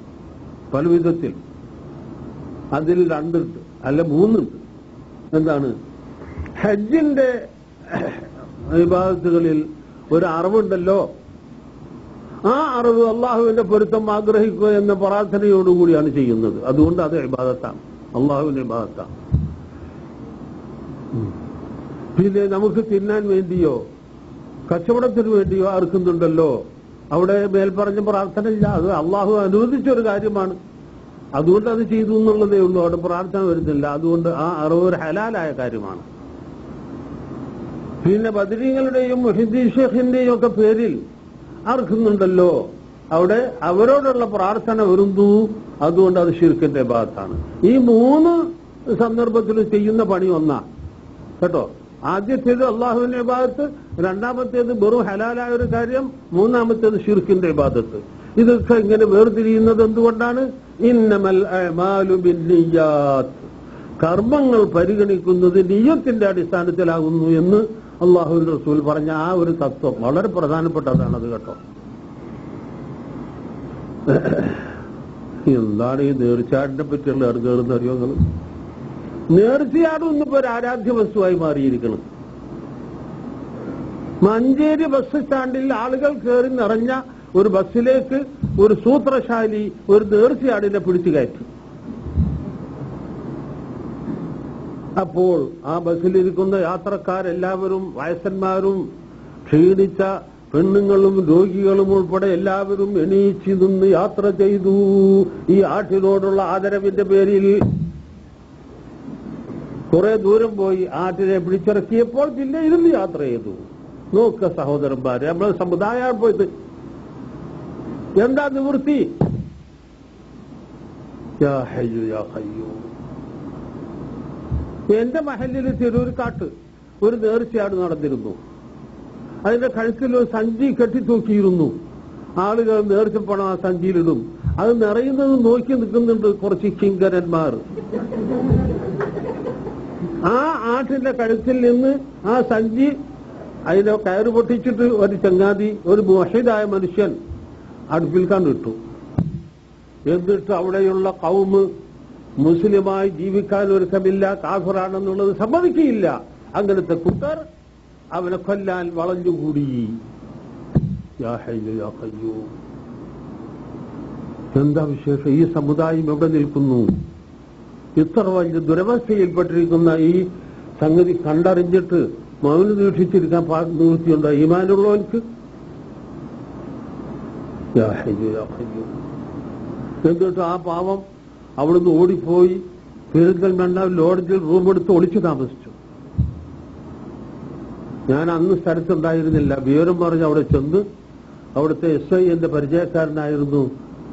പല വിധത്തിൽ. അതിൽ 2 ഉണ്ട്, അല്ല 3 ഉണ്ട്. എന്താണ്? ഹജ്ജിന്റെ ഇബാദത്തുകളിൽ ഒരു അറിവുണ്ടല്ലോ. ആ അറിവ് അള്ളാഹുവിന്റെ പൊരുത്തം ആഗ്രഹിക്കുക എന്ന പ്രാർത്ഥനയോടുകൂടിയാണ് ചെയ്യുന്നത്. അതുകൊണ്ട് അത് ഇബാദത്താണ്, അള്ളാഹുവിന്റെ ഇബാദത്താണ്. പിന്നെ നമുക്ക് തിന്നാൻ വേണ്ടിയോ കച്ചവടത്തിന് വേണ്ടിയോ അറുക്കുന്നുണ്ടല്ലോ, അവിടെ മേൽപ്പറഞ്ഞ പ്രാർത്ഥന ഇല്ല. അത് അള്ളാഹു അനുവദിച്ചൊരു കാര്യമാണ്. അതുകൊണ്ട് അത് ചെയ്തു എന്നുള്ളതേ ഉള്ളൂ. അവിടെ പ്രാർത്ഥന വരുന്നില്ല. അതുകൊണ്ട് ആ അറിവ് ഒരു ഹലാലായ കാര്യമാണ്. പിന്നെ ബദരീങ്ങളുടെയും മുഹിദ്ദീൻ ഷേഖിന്റെയും ഒക്കെ പേരിൽ അറുക്കുന്നുണ്ടല്ലോ, അവിടെ അവരോടുള്ള പ്രാർത്ഥന വരുന്നു. അതുകൊണ്ട് അത് ശിർക്കിന്റെ ഭാഗത്താണ്. ഈ 3 സന്ദർഭത്തിലും ചെയ്യുന്ന പണി ഒന്നാ കേട്ടോ. ആദ്യത്തേത് അള്ളാഹുവിന്റെ ഇബാദത്ത്, രണ്ടാമത്തേത് വെറും ഹലാലായ ഒരു കാര്യം, മൂന്നാമത്തേത് ശിർക്കിന്റെ ഇബാദത്ത്. ഇതൊക്കെ ഇങ്ങനെ വേർതിരിയുന്നത് എന്തുകൊണ്ടാണ്? ഇന്നമൽ അഅ്മാലു ബിന്നിയ്യാത്ത്, കർമ്മങ്ങൾ പരിഗണിക്കുന്നത് നിയ്യത്തിന്റെ അടിസ്ഥാനത്തിലാകുന്നു എന്ന് അള്ളാഹുവിന്റെ റസൂൽ പറഞ്ഞ ആ ഒരു തത്വം വളരെ പ്രധാനപ്പെട്ടതാണത് കേട്ടോ. എന്താണ് ഈ നേർച്ചയാടിനെ പറ്റിയുള്ള ഇടകേറുന്ന അറിയുങ്ങൾ? നേർച്ചയാടും ഇന്നിപ്പോ ഒരു ആരാധ്യ വസ്തുവായി മാറിയിരിക്കണം. മഞ്ചേരി ബസ് സ്റ്റാൻഡിൽ ആളുകൾ കയറി നിറഞ്ഞ ഒരു ബസ്സിലേക്ക് ഒരു സൂത്രശാലി ഒരു നേർച്ചയാടിനെ പിടിച്ചു കയറ്റി. അപ്പോൾ ആ ബസ്സിലിരിക്കുന്ന യാത്രക്കാരെല്ലാവരും വയസ്സന്മാരും ക്ഷീണിച്ച പെണ്ണുങ്ങളും രോഗികളും ഉൾപ്പെടെ എല്ലാവരും എണീച്ചു നിന്ന് യാത്ര ചെയ്തു. ഈ ആട്ടിനോടുള്ള ആദരവിന്റെ പേരിൽ കുറെ ദൂരം പോയി ആട്ടിനെ പിടിച്ചിറക്കിയപ്പോൾ പിന്നെ ഇരുന്ന് യാത്ര ചെയ്തു. നോക്ക സഹോദരന്മാരെ, നമ്മളെ സമുദായം പോയിട്ട് എന്താ നിവൃത്തി? യാ ഹയ്യു യാ ഖയ്യൂം. എന്റെ മഹല്ലിൽ തിരൂർക്കാട്ട് ഒരു നേർച്ചയാട് നടന്നിരുന്നു. അതിന്റെ കഴുത്തിൽ ഒരു സഞ്ചി കെട്ടിത്തൂക്കിയിരുന്നു. ആളുകൾ നേർച്ചപ്പണം ആ സഞ്ചിയിലിടും. അത് നിറയുന്നത് നോക്കി നിൽക്കുന്നുണ്ട് കുറച്ച് കിങ്കരന്മാർ. ആ ആട്ടിന്റെ കഴുത്തിൽ നിന്ന് ആ സഞ്ചി അതിന്റെ കയറ് പൊട്ടിച്ചിട്ട് ഒരു ചങ്ങാതി, ഒരു മുവഹിദായ മനുഷ്യൻ അടുപ്പിൽ കണ്ടിട്ടു. എന്നിട്ട് അവിടെയുള്ള കൗമ് മുസ്ലിമായി ജീവിക്കാൻ ഒരുക്കമില്ല, കാഫിറാണെന്നുള്ളത് സമ്മതിക്കുകയില്ല. അങ്ങനത്തെ കൂട്ടർ അവനെ കൊല്ലാൻ വളഞ്ഞുകൂടി. എന്താ വിശേഷം? ഈ സമുദായം എവിടെ നിൽക്കുന്നു? ഇത്ര വലിയ ദുരവസ്ഥയിൽപ്പെട്ടിരിക്കുന്ന ഈ സംഗതി കണ്ടറിഞ്ഞിട്ട് മൗന ദീക്ഷിച്ചിരിക്കാൻ നിവൃത്തിയുണ്ടോ ഈമാനുള്ളവർക്ക്? എന്നിട്ട് ആ പാവം അവിടുന്ന് ഓടിപ്പോയി പെരിന്തൽമണ്ണ ലോഡ്ജിൽ റൂമെടുത്ത് ഒളിച്ചു താമസിച്ചു. ഞാൻ അന്ന് സ്ഥലത്തുണ്ടായിരുന്നില്ല. വിവരം പറഞ്ഞ് അവിടെ ചെന്ന് അവിടുത്തെ SI എന്റെ പരിചയക്കാരനായിരുന്നു.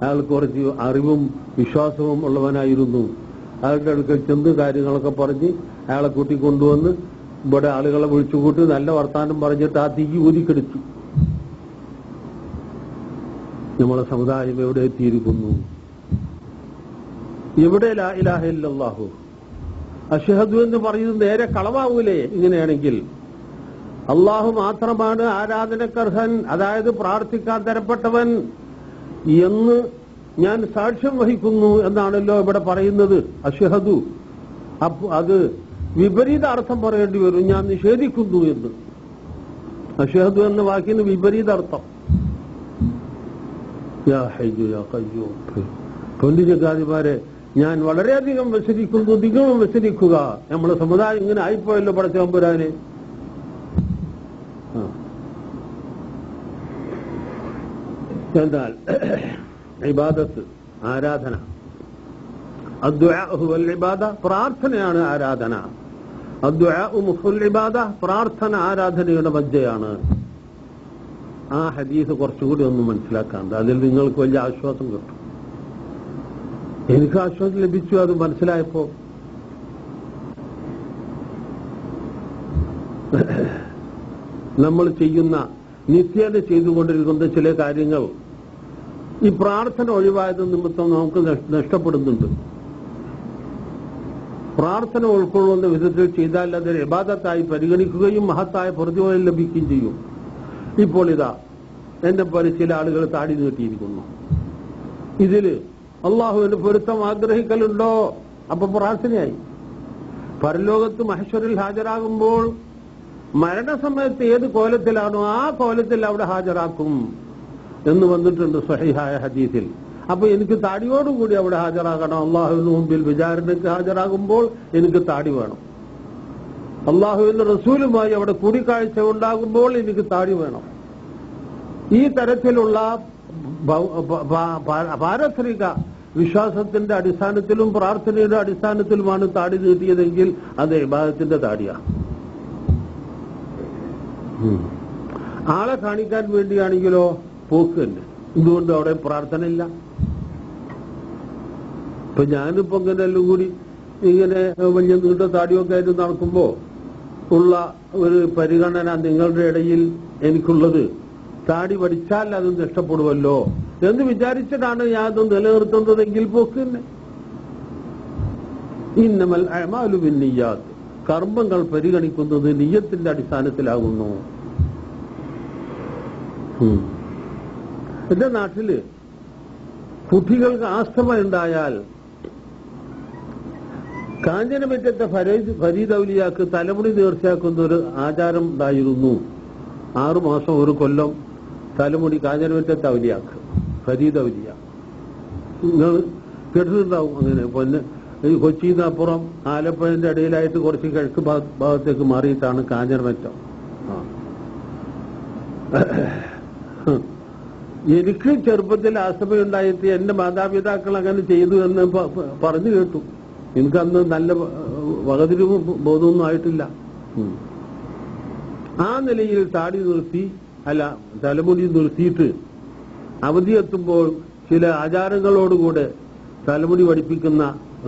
അയാൾ കുറച്ച് അറിവും വിശ്വാസവും ഉള്ളവനായിരുന്നു. അയാളുടെ അടുക്കൽ ചെന്ന് കാര്യങ്ങളൊക്കെ പറഞ്ഞ് അയാളെ കൂട്ടിക്കൊണ്ടുവന്ന് ഇവിടെ ആളുകളെ വിളിച്ചുകൂട്ടി നല്ല വർത്താനം പറഞ്ഞിട്ട് ആ തീ ഊതിക്കെടുത്തു. നമ്മളെ സമുദായം എവിടെ എത്തിയിരിക്കുന്നു? എവിടെ ലാ ഇലാഹ ഇല്ലല്ലാഹു അഷ്ഹദു എന്ന് പറയുന്നത് നേരെ കളവാവൂലേ? ഇങ്ങനെയാണെങ്കിൽ അള്ളാഹു മാത്രമാണ് ആരാധനക്കർഹൻ, അതായത് പ്രാർത്ഥിക്കാൻ തരപ്പെട്ടവൻ എന്ന് ഞാൻ സാക്ഷ്യം വഹിക്കുന്നു എന്നാണല്ലോ ഇവിടെ പറയുന്നത്. അഷ്ഹദു. അത് വിപരീത അർത്ഥം പറയേണ്ടി വരും, ഞാൻ നിഷേധിക്കുന്നു എന്ന്. അഷ്ഹദു എന്ന വാക്കിന് വിപരീത അർത്ഥം. യാ ഹയ്യു യാ ഖയ്യൂം. പൊന്നിജകാരിമാരെ, ഞാൻ വളരെയധികം വ്യസനിക്കുന്നു, നിങ്ങളും വ്യസനിക്കുക. നമ്മളെ സമുദായം ഇങ്ങനെ ആയിപ്പോയല്ലോ പടച്ചതമ്പുരാനെ. എന്നാൽ ഇബാദത്ത്, ആരാധന, അദ്ദുആഉ വൽ ഇബാദ, പ്രാർത്ഥനയാണ് ആരാധന. അദ്ദുആഉ മുഖുൽ ഇബാദ, പ്രാർത്ഥന ആരാധനയുടെ മജ്ജയാണ്. ആ ഹദീസ് കുറച്ചുകൂടി ഒന്ന് മനസ്സിലാക്കാണ്ട്, അതിൽ നിങ്ങൾക്ക് വലിയ ആശ്വാസം കിട്ടും. എനിക്ക് ആശ്വാസം ലഭിച്ചു അത് മനസ്സിലായപ്പോ. നമ്മൾ ചെയ്യുന്ന, നിത്യേന ചെയ്തുകൊണ്ടിരിക്കുന്ന ചില കാര്യങ്ങൾ ഈ പ്രാർത്ഥന ഒഴിവായത് നിമിത്തം നമുക്ക് നഷ്ടപ്പെടുന്നുണ്ട്. പ്രാർത്ഥന ഉൾക്കൊള്ളുന്ന വിധത്തിൽ ചെയ്താൽ അത് ഇബാദത്തായി പരിഗണിക്കുകയും മഹത്തായ പ്രതിഫലം ലഭിക്കുകയും ചെയ്യും. ഇപ്പോൾ ഇതാ എന്നെ പോലെ ചില ആളുകൾ താടി നീട്ടിയിരിക്കുന്നു. ഇതില് അള്ളാഹുവിന്റെ പൊരുത്തം ആഗ്രഹിക്കലുണ്ടോ? അപ്പൊ പ്രാർത്ഥനയായി. പരലോകത്ത് മഹ്ശറിൽ ഹാജരാകുമ്പോൾ മരണസമയത്ത് ഏത് കോലത്തിലാണോ ആ കോലത്തിൽ അവിടെ ഹാജരാക്കും എന്ന് വന്നിട്ടുണ്ട് സ്വഹീഹായ ഹദീസിൽ. അപ്പൊ എനിക്ക് താടിയോടുകൂടി അവിടെ ഹാജരാകണം. അള്ളാഹുവിന് മുമ്പിൽ വിചാരണയ്ക്ക് ഹാജരാകുമ്പോൾ എനിക്ക് താടി വേണം. അള്ളാഹുവിന്റെ റസൂലുമായി അവിടെ കൂടിക്കാഴ്ച ഉണ്ടാകുമ്പോൾ എനിക്ക് താടി വേണം. ഈ തരത്തിലുള്ള പാരസ്പരിക വിശ്വാസത്തിന്റെ അടിസ്ഥാനത്തിലും പ്രാർത്ഥനയുടെ അടിസ്ഥാനത്തിലുമാണ് താടി നീട്ടിയതെങ്കിൽ അത് ഇബാദത്തിന്റെ താടിയാണ്. ആളെ കാണിക്കാൻ വേണ്ടിയാണെങ്കിലോ പോക്ക് തന്നെ. എന്തുകൊണ്ട് അവിടെ പ്രാർത്ഥന ഇല്ല? ഇപ്പൊ ഞാനിപ്പോ ഇങ്ങനെ എല്ലാം കൂടി ഇങ്ങനെ വലിയ നീണ്ട താടിയൊക്കെ ആയിട്ട് നടക്കുമ്പോ ഉള്ള ഒരു പരിഗണന നിങ്ങളുടെ ഇടയിൽ എനിക്കുള്ളത്, താടി പഠിച്ചാൽ അത് നഷ്ടപ്പെടുമല്ലോ എന്ന് വിചാരിച്ചിട്ടാണ് ഞാൻ അത് നിലനിർത്തുന്നതെങ്കിൽ പോക്ക് തന്നെ. ഇന്നമൽ അഅ്മാലു ബിന്നിയ്യാത്ത്, കർമ്മങ്ങൾ പരിഗണിക്കുന്നത് നിയ്യത്തിന്റെ അടിസ്ഥാനത്തിലാകുന്നു. എന്റെ നാട്ടില് കുട്ടികൾക്ക് ആസ്തമ ഉണ്ടായാൽ കാഞ്ചനമറ്റത്തെ ഫരീദ് ഔലിയാക്ക് തലമുടി നേർച്ചയാക്കുന്ന ഒരു ആചാരം ഉണ്ടായിരുന്നു. 6 മാസം ഒരു കൊല്ലം തലമുടി കാഞ്ചനമറ്റത്തെ ഔലിയാക്ക്, ഫരീദ് ഔലിയ. നിങ്ങൾ കേട്ടിട്ടുണ്ടാവും. അങ്ങനെ പൊന്നെ ഈ കൊച്ചിയിൽ നിന്ന് അപ്പുറം ആലപ്പുഴന്റെ ഇടയിലായിട്ട് കുറച്ച് കിഴക്ക് ഭാഗത്തേക്ക് മാറിയിട്ടാണ് കാഞ്ഞിരമറ്റം. എനിക്ക് ചെറുപ്പത്തിൽ ആസ്തമയുണ്ടായിട്ട് എന്റെ മാതാപിതാക്കൾ അങ്ങനെ ചെയ്തു എന്ന് പറഞ്ഞു കേട്ടു. എനിക്കന്ന് നല്ല വകതിരിവും ബോധമൊന്നും ആയിട്ടില്ല. ആ നിലയിൽ താടി നിർത്തി, അല്ല തലമുടി നിർത്തിയിട്ട് അവധിയെത്തുമ്പോൾ ചില ആചാരങ്ങളോടുകൂടെ തലമുടി പഠിപ്പിക്കുന്ന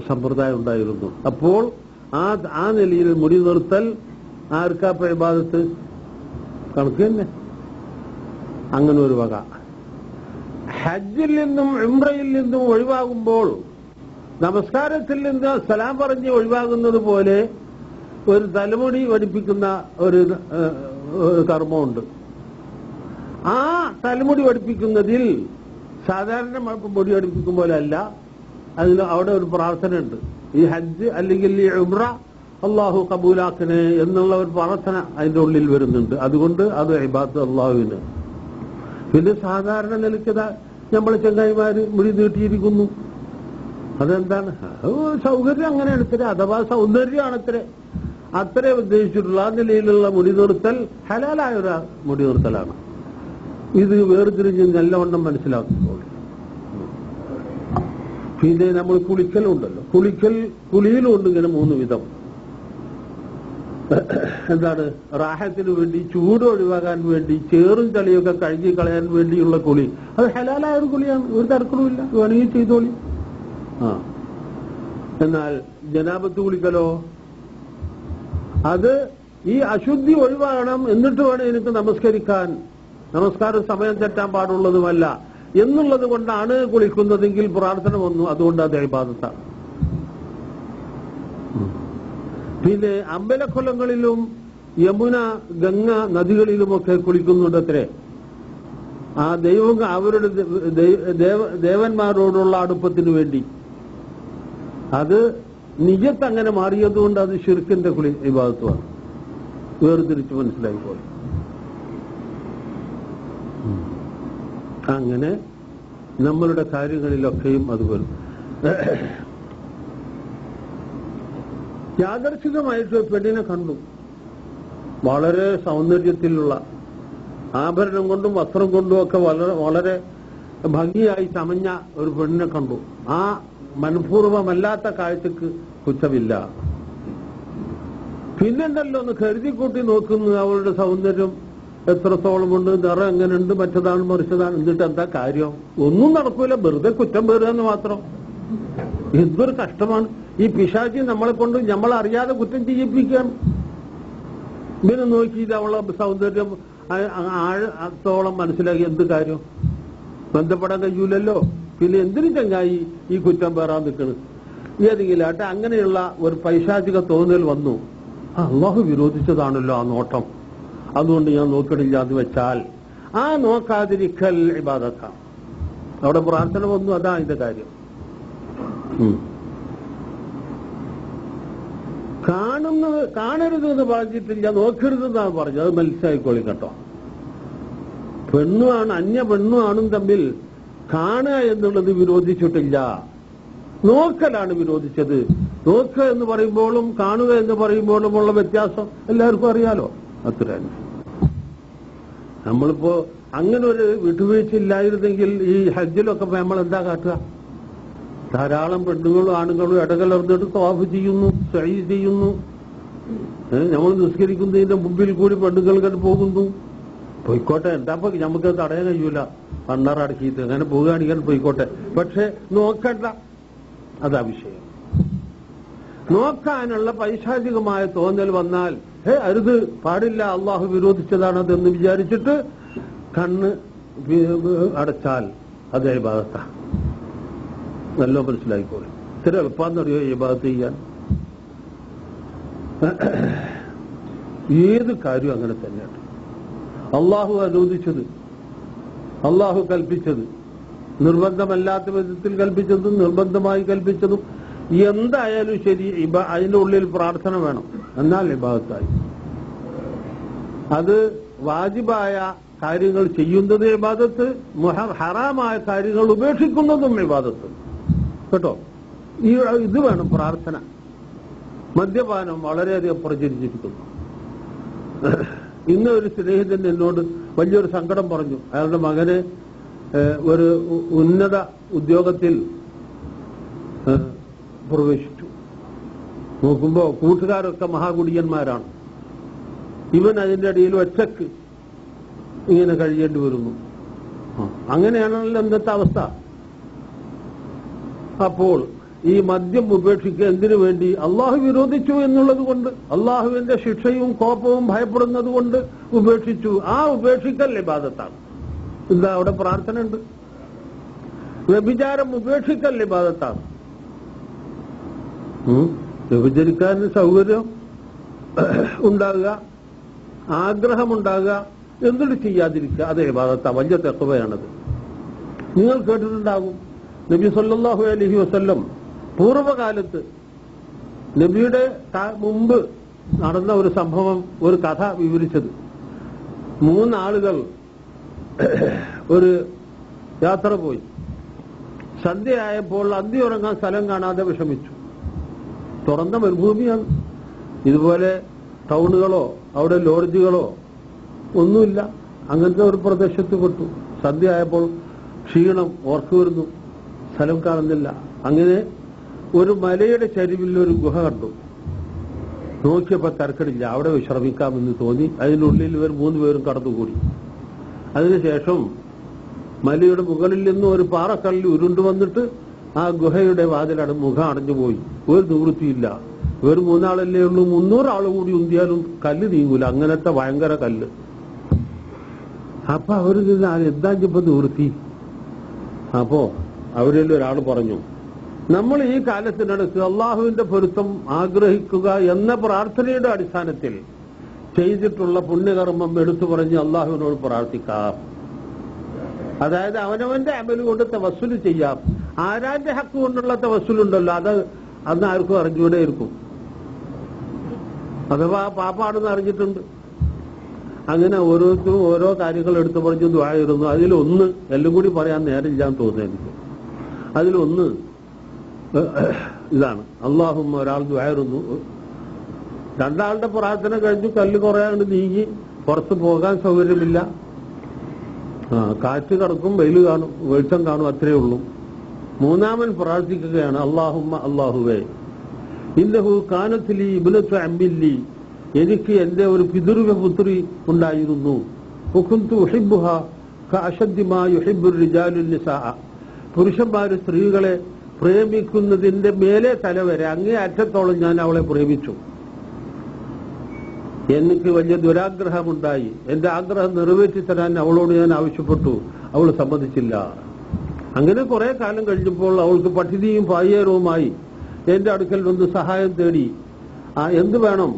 സമ്പ്രദായം ഉണ്ടായിരുന്നു. അപ്പോൾ ആ നിലയിൽ മുടി നിർത്തൽ ആർക്കാപ്പ ഇബാദത്ത് കണക്ക് തന്നെ. അങ്ങനെ ഒരു വക. ഹജ്ജിൽ നിന്നും ഉംറയിൽ നിന്നും ഒഴിവാകുമ്പോൾ നമസ്കാരത്തിൽ നിന്ന് സലാം പറഞ്ഞ് ഒഴിവാകുന്നത് പോലെ ഒരു തലമുടി പഠിപ്പിക്കുന്ന ഒരു കർമ്മമുണ്ട്. ആ തലമുടി പഠിപ്പിക്കുന്നതിൽ സാധാരണ മുടി പഠിപ്പിക്കും പോലെ അല്ല, അതിന് അവിടെ ഒരു പ്രാർത്ഥന ഉണ്ട്. ഈ ഹജ്ജ് അല്ലെങ്കിൽ ഈ ഉംറ അള്ളാഹു കബൂലാക്കണേ എന്നുള്ള ഒരു പ്രാർത്ഥന അതിന്റെ ഉള്ളിൽ വരുന്നുണ്ട്. അതുകൊണ്ട് അത് ഇബാദത്ത് അള്ളാഹുവിന്. പിന്നെ സാധാരണ നിലയ്ക്കതാ നമ്മൾ ചങ്ങായിമാര് മുടി നീട്ടിയിരിക്കുന്നു. അതെന്താണ്? സൗകര്യം അങ്ങനെയാണ് ഇത്ര, അഥവാ സൗന്ദര്യമാണ് ഇത്ര. അത്രേ ഉദ്ദേശിച്ചിട്ടുള്ള ആ നിലയിലുള്ള മുടി നിർത്തൽ ഹലാലായ ഒരു മുടി നിർത്തലാണ്. ഇത് വേർതിരിഞ്ഞ് നല്ലവണ്ണം മനസ്സിലാക്കുമ്പോൾ. പിന്നെ നമ്മൾ കുളിക്കലുണ്ടല്ലോ, കുളിയിലുണ്ട് ഇങ്ങനെ 3 വിധം. എന്താണ്? റാഹത്തിന് വേണ്ടി, ചൂട് ഒഴിവാക്കാൻ വേണ്ടി, ചേറും ചളിയൊക്കെ കഴുകി കളയാൻ വേണ്ടിയുള്ള കുളി. അത് ഹലാലായ ഒരു കുളിയാണ്, ഒരു തർക്കവുമില്ല, വേണമെങ്കിൽ ചെയ്തോളി. എന്നാൽ ജനാബത്ത് കുളിക്കലോ, അത് ഈ അശുദ്ധി ഒഴിവാകണം, എന്നിട്ട് വേണം എനിക്ക് നമസ്കരിക്കാൻ, നമസ്കാരം സമയം തെറ്റാൻ പാടുള്ളതുമല്ല എന്നുള്ളത് കൊണ്ടാണ് കുളിക്കുന്നതെങ്കിൽ പ്രാർത്ഥന വന്നു. അതുകൊണ്ട് അത് ഇബാദത്താണ്. പിന്നെ അമ്പലക്കൊല്ലങ്ങളിലും യമുന, ഗംഗ നദികളിലുമൊക്കെ കുളിക്കുന്നുണ്ട് അത്രേ. ആ അവരുടെ ദേവന്മാരോടുള്ള അടുപ്പത്തിന് വേണ്ടി. അത് നിയ്യത്ത് അങ്ങനെ മാറിയതുകൊണ്ട് അത് ശിർക്കിന്റെ ഇബാദത്തുമാണ്. വേർതിരിച്ച് മനസ്സിലായിപ്പോലെ. അങ്ങനെ നമ്മളുടെ കാര്യങ്ങളിലൊക്കെയും അത് വരും. യാദർശികമായിട്ട് പെണ്ണിനെ കണ്ടു, വളരെ സൗന്ദര്യത്തിലുള്ള, ആഭരണം കൊണ്ടും വസ്ത്രം കൊണ്ടും ഒക്കെ വളരെ വളരെ ഭംഗിയായി ചമഞ്ഞ ഒരു പെണ്ണിനെ കണ്ടു. ആ മനഃപൂർവമല്ലാത്ത കാഴ്ചക്ക് കുറ്റമില്ല. പിന്നെന്തല്ലോ ഒന്ന് കരുതിക്കൂട്ടി നോക്കുന്നു, അവളുടെ സൗന്ദര്യം എത്രത്തോളമുണ്ട്, നിറം എങ്ങനെയുണ്ട്, മറ്റതാണ് മറിച്ചതാണ്. എന്നിട്ട് എന്താ കാര്യം? ഒന്നും നടക്കൂല, വെറുതെ കുറ്റം പേറുക എന്ന് മാത്രം. എന്തൊരു കഷ്ടമാണ് ഈ പിശാചി നമ്മളെ കൊണ്ട് നമ്മളറിയാതെ കുറ്റം ചെയ്യിപ്പിക്കാൻ. ഇങ്ങനെ നോക്കിയിട്ട് അവളെ സൗന്ദര്യം ആഴത്തോളം മനസ്സിലാക്കി എന്ത് കാര്യം? ബന്ധപ്പെടാൻ കഴിയൂലല്ലോ. പിന്നെ എന്തിനു ചങ്ങായി ഈ കുറ്റം പേറാൻ നിൽക്കണ്? ഏതെങ്കിലും ആട്ടെ അങ്ങനെയുള്ള ഒരു പൈശാചിക തോന്നൽ വന്നു. അല്ലാഹു വിരോധിച്ചതാണല്ലോ ആ നോട്ടം, അതുകൊണ്ട് ഞാൻ നോക്കണില്ല എന്ന് വെച്ചാൽ ആ നോക്കാതിരിക്കൽ ഇബാദത്താണ്. അവിടെ പ്രാർത്ഥന വന്നു, അതാ അതിന്റെ കാര്യം. കാണരുത് എന്ന് പറഞ്ഞിട്ടില്ല, നോക്കരുതെന്നാണ് പറഞ്ഞത്. അത് മനസ്സിലായിക്കോളി കേട്ടോ. പെണ്ണുമാണ്, അന്യ പെണ്ണുമാണും തമ്മിൽ കാണുക എന്നുള്ളത് വിരോധിച്ചിട്ടില്ല, നോക്കലാണ് വിരോധിച്ചത്. നോക്കുക എന്ന് പറയുമ്പോഴും കാണുക എന്ന് പറയുമ്പോഴും ഉള്ള വ്യത്യാസം എല്ലാവർക്കും അറിയാലോ. അത്ര നമ്മളിപ്പോ അങ്ങനെ ഒരു വിട്ടുവീഴ്ചയില്ലായിരുന്നെങ്കിൽ ഈ ഹജ്ജിലൊക്കെ നമ്മൾ എന്താ കാട്ടുക? ധാരാളം പെണ്ണുങ്ങളും ആണുങ്ങളും ഇടകലർന്നിട്ട് തവാഫ് ചെയ്യുന്നു, സഈ ചെയ്യുന്നു. നമ്മൾ നിസ്കരിക്കുന്നതിന്റെ മുമ്പിൽ കൂടി പെണ്ണുങ്ങൾ കണ്ട് പോകുന്നു. പോയിക്കോട്ടെ, എന്താ നമുക്ക് തടയാൻ കഴിയൂല, കണ്ണറടക്കിയിട്ട് അങ്ങനെ പോകുകയാണെങ്കിൽ പോയിക്കോട്ടെ. പക്ഷെ നോക്കണ്ട, അതാ വിഷയം. നോക്കാനുള്ള പൈശാചികമായ തോന്നൽ വന്നാൽ അരുത്, പാടില്ല, അള്ളാഹു വിരോധിച്ചതാണതെന്ന് വിചാരിച്ചിട്ട് കണ്ണ് അടച്ചാൽ അത് ഇബാദത്താണ്. നല്ല മനസ്സിലായിക്കോളെ. ഇത്ര എളുപ്പാന്നറിയോ ഇബാദത്ത് ചെയ്യാൻ? ഏത് കാര്യവും അങ്ങനെ തന്നെയാണ്. അള്ളാഹു അനുവദിച്ചത്, അള്ളാഹു കൽപ്പിച്ചത്, നിർബന്ധമല്ലാത്ത വിധത്തിൽ കൽപ്പിച്ചതും നിർബന്ധമായി കൽപ്പിച്ചതും എന്തായാലും ശരി, അതിന്റെ ഉള്ളിൽ പ്രാർത്ഥന വേണം, എന്നാൽ ഇബാദത്തായി. അത് വാജിബായ കാര്യങ്ങൾ ചെയ്യുന്നത് ഇബാദത്ത്, ഹറാമായ കാര്യങ്ങൾ ഉപേക്ഷിക്കുന്നതും ഇബാദത്ത് കേട്ടോ. ഇത് വേണം പ്രാർത്ഥന. മദ്യപാനം വളരെയധികം പ്രചരിച്ചിരിക്കുന്നു. ഇന്ന് ഒരു സ്നേഹിതൻ എന്നോട് വലിയൊരു സങ്കടം പറഞ്ഞു. അയാളുടെ മകന് ഒരു ഉന്നത ഉദ്യോഗത്തിൽ പ്രവേശിച്ചു. നോക്കുമ്പോ കൂട്ടുകാരൊക്കെ മഹാകുടിയന്മാരാണ്. ഇവൻ അതിന്റെ ഇടയിൽ ഒറ്റക്ക് ഇങ്ങനെ കഴിയേണ്ടി വരുന്നു. അങ്ങനെയാണല്ലോ ഇന്നത്തെ അവസ്ഥ. അപ്പോൾ ഈ മദ്യം ഉപേക്ഷിക്കുക എന്തിനു വേണ്ടി? അള്ളാഹു വിരോധിച്ചു എന്നുള്ളത് കൊണ്ട്, അള്ളാഹുവിന്റെ ശിക്ഷയും കോപവും ഭയപ്പെടുന്നത് കൊണ്ട് ഉപേക്ഷിച്ചു. ആ ഉപേക്ഷിക്കൽ ഇബാദത്താണ്. എന്താ അവിടെ പ്രാർത്ഥന ഉണ്ട്. വ്യഭിചാരം ഉപേക്ഷിക്കൽ ഇബാദത്താണ്. വ്യഭിചരിക്കാൻ സൗകര്യം ഉണ്ടാകുക, ആഗ്രഹമുണ്ടാകുക, എന്തിട്ട് ചെയ്യാതിരിക്കുക, അത് ഇബാദത്താണ്. വലിയ തഖ്വയാണത്. നിങ്ങൾ കേട്ടിട്ടുണ്ടാകും, നബി സല്ലല്ലാഹു അലൈഹി വസല്ലം പൂർവ്വകാലത്ത് നബിയുടെ മുമ്പ് നടന്ന ഒരു സംഭവം, ഒരു കഥ വിവരിച്ചത്. 3 ആളുകൾ ഒരു യാത്ര പോയി. സന്ധ്യയായപ്പോൾ അന്തി ഉറങ്ങാൻ സ്ഥലം കാണാതെ വിഷമിച്ചു. തുറന്ന മരുഭൂമിയാണ്. ഇതുപോലെ ടൗണുകളോ അവിടെ ലോഡ്ജുകളോ ഒന്നുമില്ല. അങ്ങനത്തെ ഒരു പ്രദേശത്ത് പെട്ടു. സന്ധ്യയായപ്പോൾ ക്ഷീണം ഓർക്കു വരുന്നു, സ്ഥലം കാണുന്നില്ല. അങ്ങനെ ഒരു മലയുടെ ചരിവിൽ ഒരു ഗുഹ കണ്ടു. നോക്കിയപ്പോൾ തരക്കടില്ല, അവിടെ വിശ്രമിക്കാമെന്ന് തോന്നി. അതിനുള്ളിൽ ഇവർ 3 പേരും കടന്നുകൂടി. അതിനുശേഷം മലയുടെ മുകളിൽ നിന്നും ഒരു പാറക്കല്ല് ഉരുണ്ടു വന്നിട്ട് ആ ഗുഹയുടെ വാതിലട മുഖം അടഞ്ഞുപോയി. ഒരു നിവൃത്തിയില്ല. ഇവർ 3 ആളല്ലേ ഉള്ളൂ, 300 ആൾ കൂടി ഉന്തിയാലും കല്ല് നീങ്ങൂല. അങ്ങനത്തെ ഭയങ്കര കല്ല്. അപ്പൊ അവർ എന്താ ഇപ്പൊ നിവൃത്തി? അപ്പോ അവരിൽ ഒരാൾ പറഞ്ഞു, നമ്മൾ ഈ കാലത്തിനടുത്ത് അള്ളാഹുവിന്റെ പൊരുത്തം ആഗ്രഹിക്കുക എന്ന പ്രാർത്ഥനയുടെ അടിസ്ഥാനത്തിൽ ചെയ്തിട്ടുള്ള പുണ്യകർമ്മം എടുത്തു പറഞ്ഞ് അള്ളാഹുവിനോട് പ്രാർത്ഥിക്കാം. അതായത് അവനവന്റെ അമല് കൊണ്ട് തവസ്സുല് ചെയ്യാം. ആരാന്റെ ഹക്ക് കൊണ്ടുള്ള തവസ്സുലുണ്ടല്ലോ, അത് അന്ന് ആർക്കും അറിഞ്ഞൂടെ ഇരിക്കും. അഥവാ പാപ്പാണെന്ന് അറിഞ്ഞിട്ടുണ്ട്. അങ്ങനെ ഓരോരുത്തരും ഓരോ കാര്യങ്ങൾ എടുത്തു പറഞ്ഞു ദുആയിരുന്നു. അതിലൊന്ന് എല്ലാം കൂടി പറയാൻ നേരമില്ലാന്ന് തോന്നുന്നു എനിക്ക്. അതിലൊന്ന് ഇതാണ്, അല്ലാഹുമ്മ ഒരാൾ ദുആയിരുന്നു, രണ്ടാളുടെ പ്രാർത്ഥന കഴിഞ്ഞു, കല്ല് കുറയാണ്ട് നീങ്ങി, പുറത്ത് പോകാൻ സൗകര്യമില്ല, കാറ്റ് കടക്കും, വെയിൽ കാണും, വെളിച്ചം കാണും, അത്രയേ ഉള്ളൂ. മൂന്നാമൻ പ്രാർത്ഥിക്കുകയാണ്, അല്ലാഹുമ്മ അല്ലാഹുവേ ഇന്നഹു കാനത്ത് ലീ ഇബ്നത്തു അമ്മില്ലി, എനിക്ക് എന്റെ ഒരു പിതൃവ്യ പുത്രി ഉണ്ടായിരുന്നു. വകുന്തു ഉഹിബ്ബുഹാ കഅശദ്ദി മാ യുഹിബ്ബുർ റിജാലു നിസാഅ, പുരുഷന്മാര് സ്ത്രീകളെ പ്രേമിക്കുന്നതിന്റെ മേലെ തലവരെ അങ്ങേ അറ്റത്തോളം ഞാൻ അവളെ പ്രേമിച്ചു. എനിക്ക് വലിയ ദുരാഗ്രഹമുണ്ടായി. എന്റെ ആഗ്രഹം നിറവേറ്റി തരാൻ അവളോട് ഞാൻ ആവശ്യപ്പെട്ടു, അവൾ സമ്മതിച്ചില്ല. അങ്ങനെ കുറെ കാലം കഴിഞ്ഞപ്പോൾ അവൾക്ക് പട്ടിണിയും പായേരവുമായി എന്റെ അടുക്കൽ വന്ന് സഹായം തേടി. എന്ത് വേണം?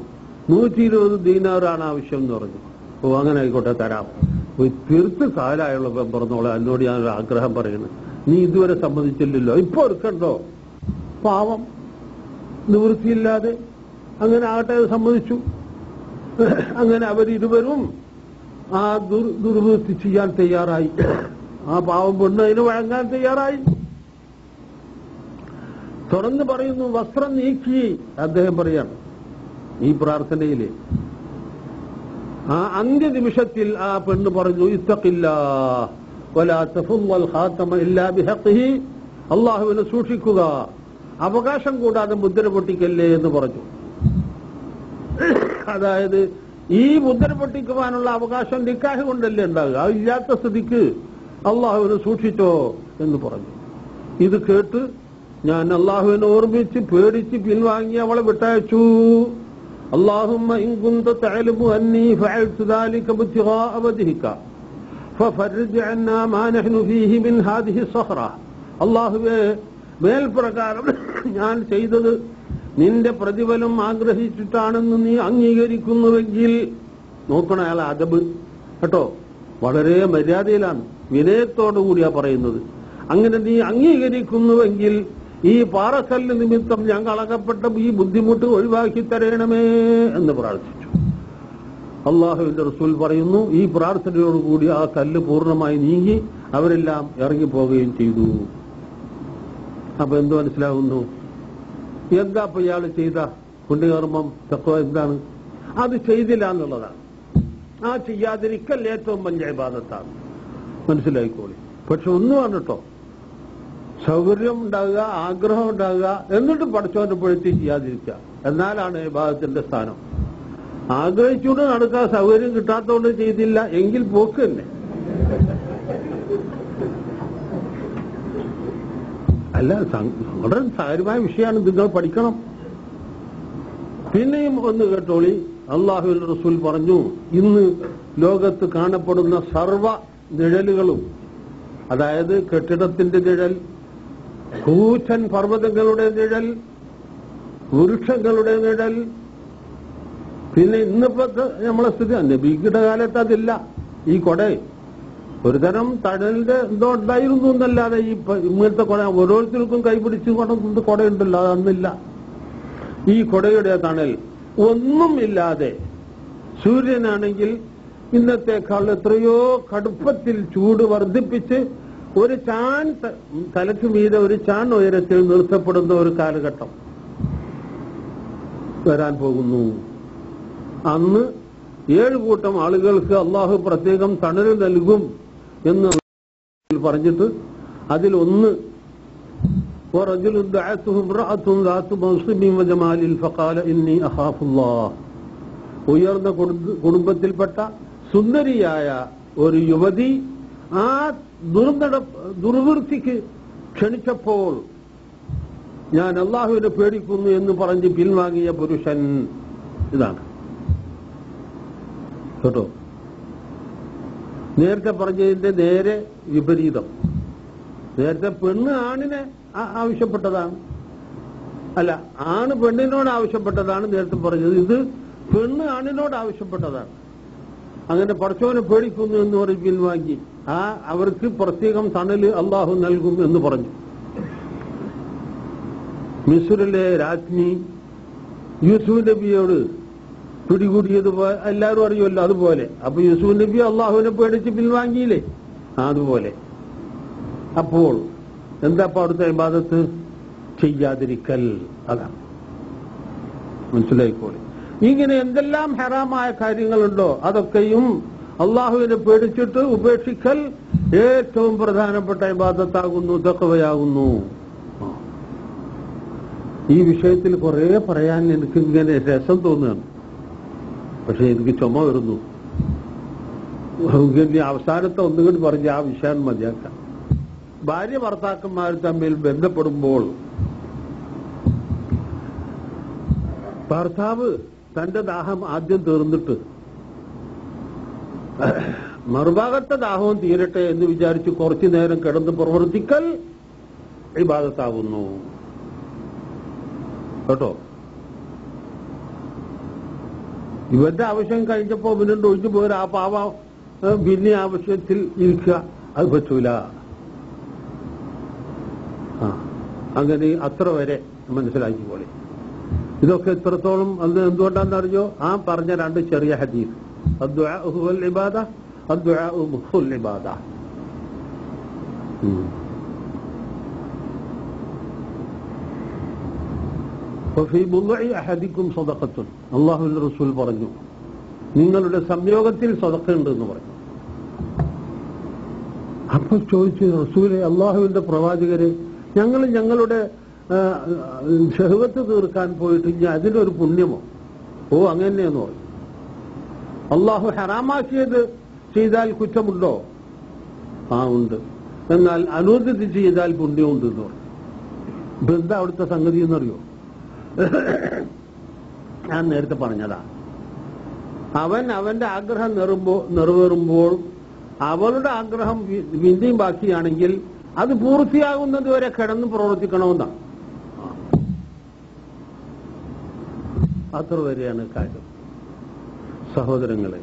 120 ദീനാറാണ് ആവശ്യം എന്ന് പറഞ്ഞു. ഓ അങ്ങനെ ആയിക്കോട്ടെ, തരാം. തീർത്ത് കാലായുള്ള പറഞ്ഞോളെ, എന്നോട് ഞാനൊരു ആഗ്രഹം പറയുന്നു, നീ ഇതുവരെ സമ്മതിച്ചില്ലല്ലോ, ഇപ്പൊ എടുക്കണ്ടോ? പാവം, നിവൃത്തിയില്ലാതെ അങ്ങനെ ആകട്ടെ, സമ്മതിച്ചു. അങ്ങനെ അവരിരുവരും ആ ദുർവൃത്തി ചെയ്യാൻ തയ്യാറായി. ആ പാവം പെണ്ണ് അതിന് വഴങ്ങാൻ തയ്യാറായി. തുറന്ന് പറയുന്നു, വസ്ത്രം നീക്കി. അദ്ദേഹം പറയാണ് ഈ പ്രാർത്ഥനയില് ആ അന്ത്യനിമിഷത്തിൽ ആ പെണ്ണ് പറഞ്ഞു, ഇത്തഖില്ലാഹ് വലാ തഫുൽ ഖാതമ ഇല്ലാ ബിഹഖിഹി, അല്ലാഹുവിനെ സൂക്ഷിക്കുക, അവകാശം കൂടാതെ മുദ്ര പൊട്ടിക്കല്ലേ എന്ന് പറഞ്ഞു. അതായത് ഈ മുദ്ര പൊട്ടിക്കുവാനുള്ള അവകാശം നിക്കാഹ് കൊണ്ടല്ലേ ഉണ്ടാകുക, അത് ഇല്ലാത്ത സ്ഥിതിക്ക് അള്ളാഹുവിനെ സൂക്ഷിച്ചോ എന്ന് പറഞ്ഞു. ഇത് കേട്ട് ഞാൻ അള്ളാഹുവിനെ ഓർമ്മിച്ച് പേടിച്ച് പിൻവാങ്ങി അവളെ വിട്ടയച്ചു. അല്ലാഹുമ്മ ഇൻ കുന്ത തഅലമു അന്നീ ഫഅൽതു ദാലിക ഇബ്തിഗാഅ വജ്ഹിക ഫഫർജ് അന്നാ മാ നഹ്നു ഫീഹി മിൻ ഹാദിഹി സഖറ, അല്ലാഹുവേ മേൽപ്രകാരം ഞാൻ ചെയ്തത് നിന്റെ പ്രതിഫലം ആഗ്രഹിച്ചിട്ടാണെന്ന് നീ അംഗീകരിക്കുന്നുവെങ്കിൽ, നോക്കണം അയാൾ അദബ് കേട്ടോ, വളരെ മര്യാദയിലാണ്, വിനയത്തോടുകൂടിയാ പറയുന്നത്. അങ്ങനെ നീ അംഗീകരിക്കുന്നുവെങ്കിൽ ഈ പാറക്കല്ല് നിമിത്തം ഞങ്ങൾ അകപ്പെട്ട ഈ ബുദ്ധിമുട്ട് ഒഴിവാക്കി തരണമേ എന്ന് പ്രാർത്ഥിച്ചു. അള്ളാഹുവിന്റെ റസൂൽ പറയുന്നു, ഈ പ്രാർത്ഥനയോടുകൂടി ആ കല്ല് പൂർണ്ണമായി നീങ്ങി അവരെല്ലാം ഇറങ്ങിപ്പോവുകയും ചെയ്തു. അപ്പൊ എന്ത് മനസ്സിലാകുന്നു? എന്താ ഇപ്പൊ ഇയാൾ ചെയ്ത പുണ്യകർമ്മം, തഖ്വ എന്താണ്? അത് ചെയ്തില്ല എന്നുള്ളതാണ്. ആ ചെയ്യാതിരിക്കൽ ഏറ്റവും വലിയ ഇബാദത്താണ്, മനസ്സിലായിക്കോളി. പക്ഷെ ഒന്നുമാണ് കേട്ടോ, സൗകര്യം ഉണ്ടാകുക, ആഗ്രഹം ഉണ്ടാകുക, എന്നിട്ട് പഠിച്ചവന്റെ പൊഴുത്തി ചെയ്യാതിരിക്കുക, എന്നാലാണ് ഇബാദത്തിന്റെ സ്ഥാനം. ആഗ്രഹിച്ചുകൊണ്ട് നടക്കാൻ സൗകര്യം കിട്ടാത്തതുകൊണ്ട് ചെയ്തില്ല എങ്കിൽ പോക്ക് തന്നെ. അല്ല, വളരെ സാരമായ വിഷയമാണ്, നിങ്ങൾ പഠിക്കണം. പിന്നെയും ഒന്ന് കേട്ടോളി, അള്ളാഹുവിന്റെ റസൂൽ പറഞ്ഞു, ഇന്ന് ലോകത്ത് കാണപ്പെടുന്ന സർവ നിഴലുകളും, അതായത് കെട്ടിടത്തിന്റെ നിഴൽ, കൂറ്റൻ പർവ്വതങ്ങളുടെ നിഴൽ, വൃക്ഷങ്ങളുടെ നിഴൽ, പിന്നെ ഇന്നിപ്പോ നമ്മളെ സ്ഥിതി നബിയുടെ കാലത്ത് അതില്ല. ഈ കൊട ഒരു തരം തണലിന്റെ എന്തോ ഉണ്ടായിരുന്നു എന്നല്ലാതെ ഈ ഇങ്ങനത്തെ കൊട ഓരോരുത്തർക്കും കൈപിടിച്ച് കൊണ്ടുകൊണ്ട് കൊടയുണ്ടല്ലോ, അതൊന്നില്ല. ഈ കൊടയുടെ തണൽ ഒന്നും ഇല്ലാതെ, സൂര്യനാണെങ്കിൽ ഇന്നത്തേക്കാൾ എത്രയോ കടുപ്പത്തിൽ ചൂട് വർദ്ധിപ്പിച്ച് ഒരു ചാൻ തലയ്ക്ക് മീതെ ഒരു ചാൻ ഉയരത്തിൽ നിർത്തപ്പെടുന്ന ഒരു കാലഘട്ടം വരാൻ പോകുന്നു. അന്ന് 7 കൂട്ടം ആളുകൾക്ക് അള്ളാഹു പ്രത്യേകം തണൽ നൽകും എന്ന് പറഞ്ഞിട്ട് അതിലൊന്ന് ഉയർന്ന കുടുംബത്തിൽപ്പെട്ട സുന്ദരിയായ ഒരു യുവതി ആ ദുർവൃത്തിക്ക് ക്ഷണിച്ചപ്പോൾ ഞാൻ അള്ളാഹുവിനെ പേടിക്കുന്നു എന്ന് പറഞ്ഞ് പിൻവാങ്ങിയ പുരുഷൻ. ഇതാണ് കേട്ടോ, നേരത്തെ പറഞ്ഞതിന്റെ നേരെ വിപരീതം. നേരത്തെ പെണ്ണ് ആണിനെ ആവശ്യപ്പെട്ടതാണ്, അല്ല ആണ് പെണ്ണിനോട് ആവശ്യപ്പെട്ടതാണ് നേരത്തെ പറഞ്ഞത്. ഇത് പെണ്ണ് ആണിനോട് ആവശ്യപ്പെട്ടതാണ്. അങ്ങനെ പടച്ചവനെ പേടിക്കുന്നു എന്ന് പറഞ്ഞ് പിൻവാങ്ങി. അവർക്ക് പ്രത്യേകം തണല് അള്ളാഹു നൽകും എന്ന് പറഞ്ഞു. മിസ്രിലെ രാജ്ഞി യൂസുഫ് നബിയോട് പിടികൂടിയത് എല്ലാവരും അറിയുമല്ലോ, അതുപോലെ. അപ്പൊ യൂസുഫ് നബി അള്ളാഹുവിനെ പേടിച്ച് പിൻവാങ്ങിയില്ലേ, അതുപോലെ. അപ്പോൾ എന്താ അവിടുത്തെ ഇബാദത്ത്? ചെയ്യാതിരിക്കൽ. അതാണ്, മനസ്സിലായിക്കോളെ. ഇങ്ങനെ എന്തെല്ലാം ഹറാമായ കാര്യങ്ങളുണ്ടോ അതൊക്കെയും അള്ളാഹുവിനെ പേടിച്ചിട്ട് ഉപേക്ഷിക്കൽ ഏറ്റവും പ്രധാനപ്പെട്ട ഇബാദത്താകുന്നു, തഖ്വയാകുന്നു. ഈ വിഷയത്തിൽ കുറെ പറയാൻ എനിക്ക് ഇങ്ങനെ രസം തോന്നുകയാണ്, പക്ഷെ എനിക്ക് ചുമ വരുന്നു. അവസാനത്തെ ഒന്നുകൂടി പറഞ്ഞ് ആ വിഷയം മതിയാക്കാം. ഭാര്യ ഭർത്താക്കന്മാർ തമ്മിൽ ബന്ധപ്പെടുമ്പോൾ ഭർത്താവ് തന്റെ ദാഹം ആദ്യം തീർന്നിട്ട് മറുഭാഗത്തെ ദാഹവും തീരട്ടെ എന്ന് വിചാരിച്ച് കുറച്ചു നേരം കിടന്ന് പ്രവർത്തിക്കൽ ഇബാദത്താകുന്നു കേട്ടോ. ഇവന്റെ ആവശ്യം കഴിഞ്ഞപ്പോ ഇവനുണ്ട് ഒഴിഞ്ഞു പോരാ, ആ പാവ പിന്നെ ആവശ്യത്തിൽ ഇരിക്കുക, അത് പറ്റൂല. അങ്ങനെ അത്ര വരെ മനസ്സിലാക്കിക്കോളെ. ഇതൊക്കെ എത്രത്തോളം അത് എന്തുകൊണ്ടാണെന്നറിയോ? ആ പറഞ്ഞ രണ്ട് ചെറിയ ഹദീസ്, അദ്ദുആഉ ഹുവൽ ഇബാദ, അദ്ദുആഉ മുഖ്ഫുൽ ഇബാദ. ഫീ ബുദ്ഇ അഹദിക്കും സദഖത്തുൻ, അല്ലാഹുവിന്റെ റസൂൽ പറഞ്ഞു, നിങ്ങളുടെ സംയോഗത്തിൽ സദഖ ഉണ്ട് എന്ന് പറഞ്ഞു. അപ്പൊ ചോദിച്ചു, റസൂലെ, അള്ളാഹുവിന്റെ പ്രവാചകരെ, ഞങ്ങൾ ഞങ്ങളുടെ ഷഹ്വത്ത് തീർക്കാൻ പോയിട്ട് ഇനി അതിനൊരു പുണ്യമോ? ഓ, അങ്ങനെയെന്ന് പറഞ്ഞു. അള്ളാഹു ഹറാമാക്കിയത് ചെയ്താൽ കുറ്റമുണ്ടോ? ആ, ഉണ്ട്. എന്നാൽ അനുവദിച്ച് ചെയ്താൽ പുണ്യമുണ്ട് എന്ന് പറഞ്ഞു. ഇപ്പൊ എന്താ അവിടുത്തെ സംഗതി എന്നറിയോ? ഞാൻ നേരത്തെ പറഞ്ഞതാ, അവന്റെ ആഗ്രഹം നിറവേറുമ്പോൾ അവളുടെ ആഗ്രഹം പിന്നെയും ബാക്കിയാണെങ്കിൽ അത് പൂർത്തിയാകുന്നത് വരെ കിടന്ന് പ്രവർത്തിക്കണമെന്നാണ്. അത്ര വരെയാണ് കാര്യം സഹോദരങ്ങളെ.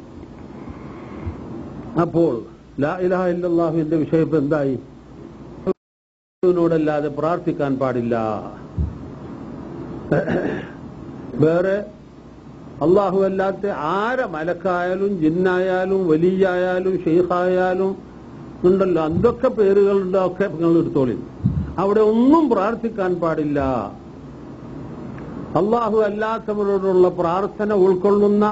അപ്പോൾ ലാ ഇലാഹ ഇല്ലല്ലാഹുവിന്റെ വിഷയം എന്തായി? ോടല്ലാതെ പ്രാർത്ഥിക്കാൻ പാടില്ല. വേറെ അള്ളാഹു അല്ലാത്ത ആരെ മലക്കായാലും ജിന്നായാലും വലിയായാലും ഷെയ്ഖായാലും ഉണ്ടല്ലോ, എന്തൊക്കെ പേരുകളുണ്ടോ ഒക്കെ നിങ്ങൾ എടുത്തോളി, അവിടെ ഒന്നും പ്രാർത്ഥിക്കാൻ പാടില്ല. അള്ളാഹു അല്ലാത്തവരോടുള്ള പ്രാർത്ഥന ഉൾക്കൊള്ളുന്ന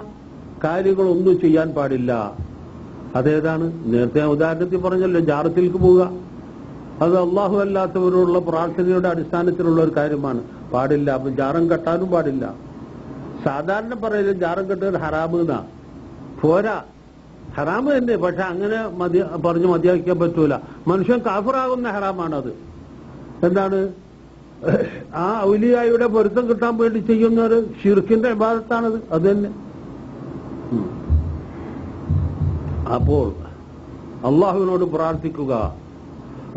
കാര്യങ്ങളൊന്നും ചെയ്യാൻ പാടില്ല. അതേതാണ്? നേരത്തെ ഉദാഹരണത്തിൽ പറഞ്ഞല്ലോ, ജാറത്തിലേക്ക് പോവുക. അത് അള്ളാഹു അല്ലാത്തവരോടുള്ള പ്രാർത്ഥനയുടെ അടിസ്ഥാനത്തിലുള്ള ഒരു കാര്യമാണ്, പാടില്ല. അപ്പൊ ജാറം കെട്ടാനും പാടില്ല. സാധാരണ പറയലും ജാറം കെട്ടുന്നത് ഹറാമെന്നാ, പോരാ, ഹറാമ് തന്നെ. പക്ഷെ അങ്ങനെ പറഞ്ഞു മതിയാക്കാൻ പറ്റൂല. മനുഷ്യൻ കാഫിറാകുന്ന ഹറാമാണത്. എന്താണ്? ആ ഔലിയായുടെ പൊരുത്തം കിട്ടാൻ വേണ്ടി ചെയ്യുന്ന ഒരു ശിർക്കിന്റെ ഇബാദത്താണത്. അത് തന്നെ. അപ്പോൾ അള്ളാഹുവിനോട് പ്രാർത്ഥിക്കുക,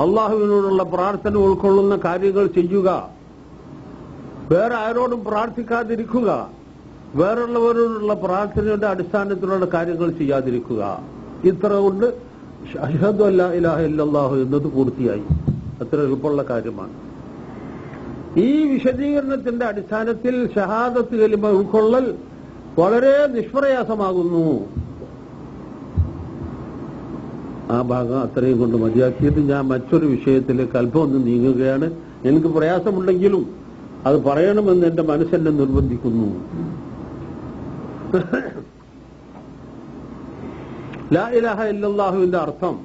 അള്ളാഹുവിനോടുള്ള പ്രാർത്ഥന ഉൾക്കൊള്ളുന്ന കാര്യങ്ങൾ ചെയ്യുക, വേറെ ആരോടും പ്രാർത്ഥിക്കാതിരിക്കുക, വേറുള്ളവരോടുള്ള പ്രാർത്ഥനയുടെ അടിസ്ഥാനത്തിലുള്ള കാര്യങ്ങൾ ചെയ്യാതിരിക്കുക. ഇത്ര കൊണ്ട് അഷ്ഹദു അല്ലാ ഇലാഹ ഇല്ലല്ലാഹു എന്നത് പൂർത്തിയായി. അത്ര എളുപ്പമുള്ള കാര്യമാണ്. ഈ വിശദീകരണത്തിന്റെ അടിസ്ഥാനത്തിൽ ഷഹാദത്ത് കലിമ ഉൾക്കൊള്ളൽ വളരെ നിഷ്പ്രയാസമാകുന്നു. ആ ഭാഗം അത്രയും കൊണ്ട് മതിയാക്കിയിട്ട് ഞാൻ മറ്റൊരു വിഷയത്തിലേക്ക് അല്പം ഒന്ന് നീങ്ങുകയാണ്. എനിക്ക് പ്രയാസമുണ്ടെങ്കിലും അത് പറയണമെന്ന് എന്റെ മനസ്സെന്നെ നിർബന്ധിക്കുന്നു. ലാ ഇലാഹ ഇല്ലല്ലാഹുവിന്റെ അർത്ഥം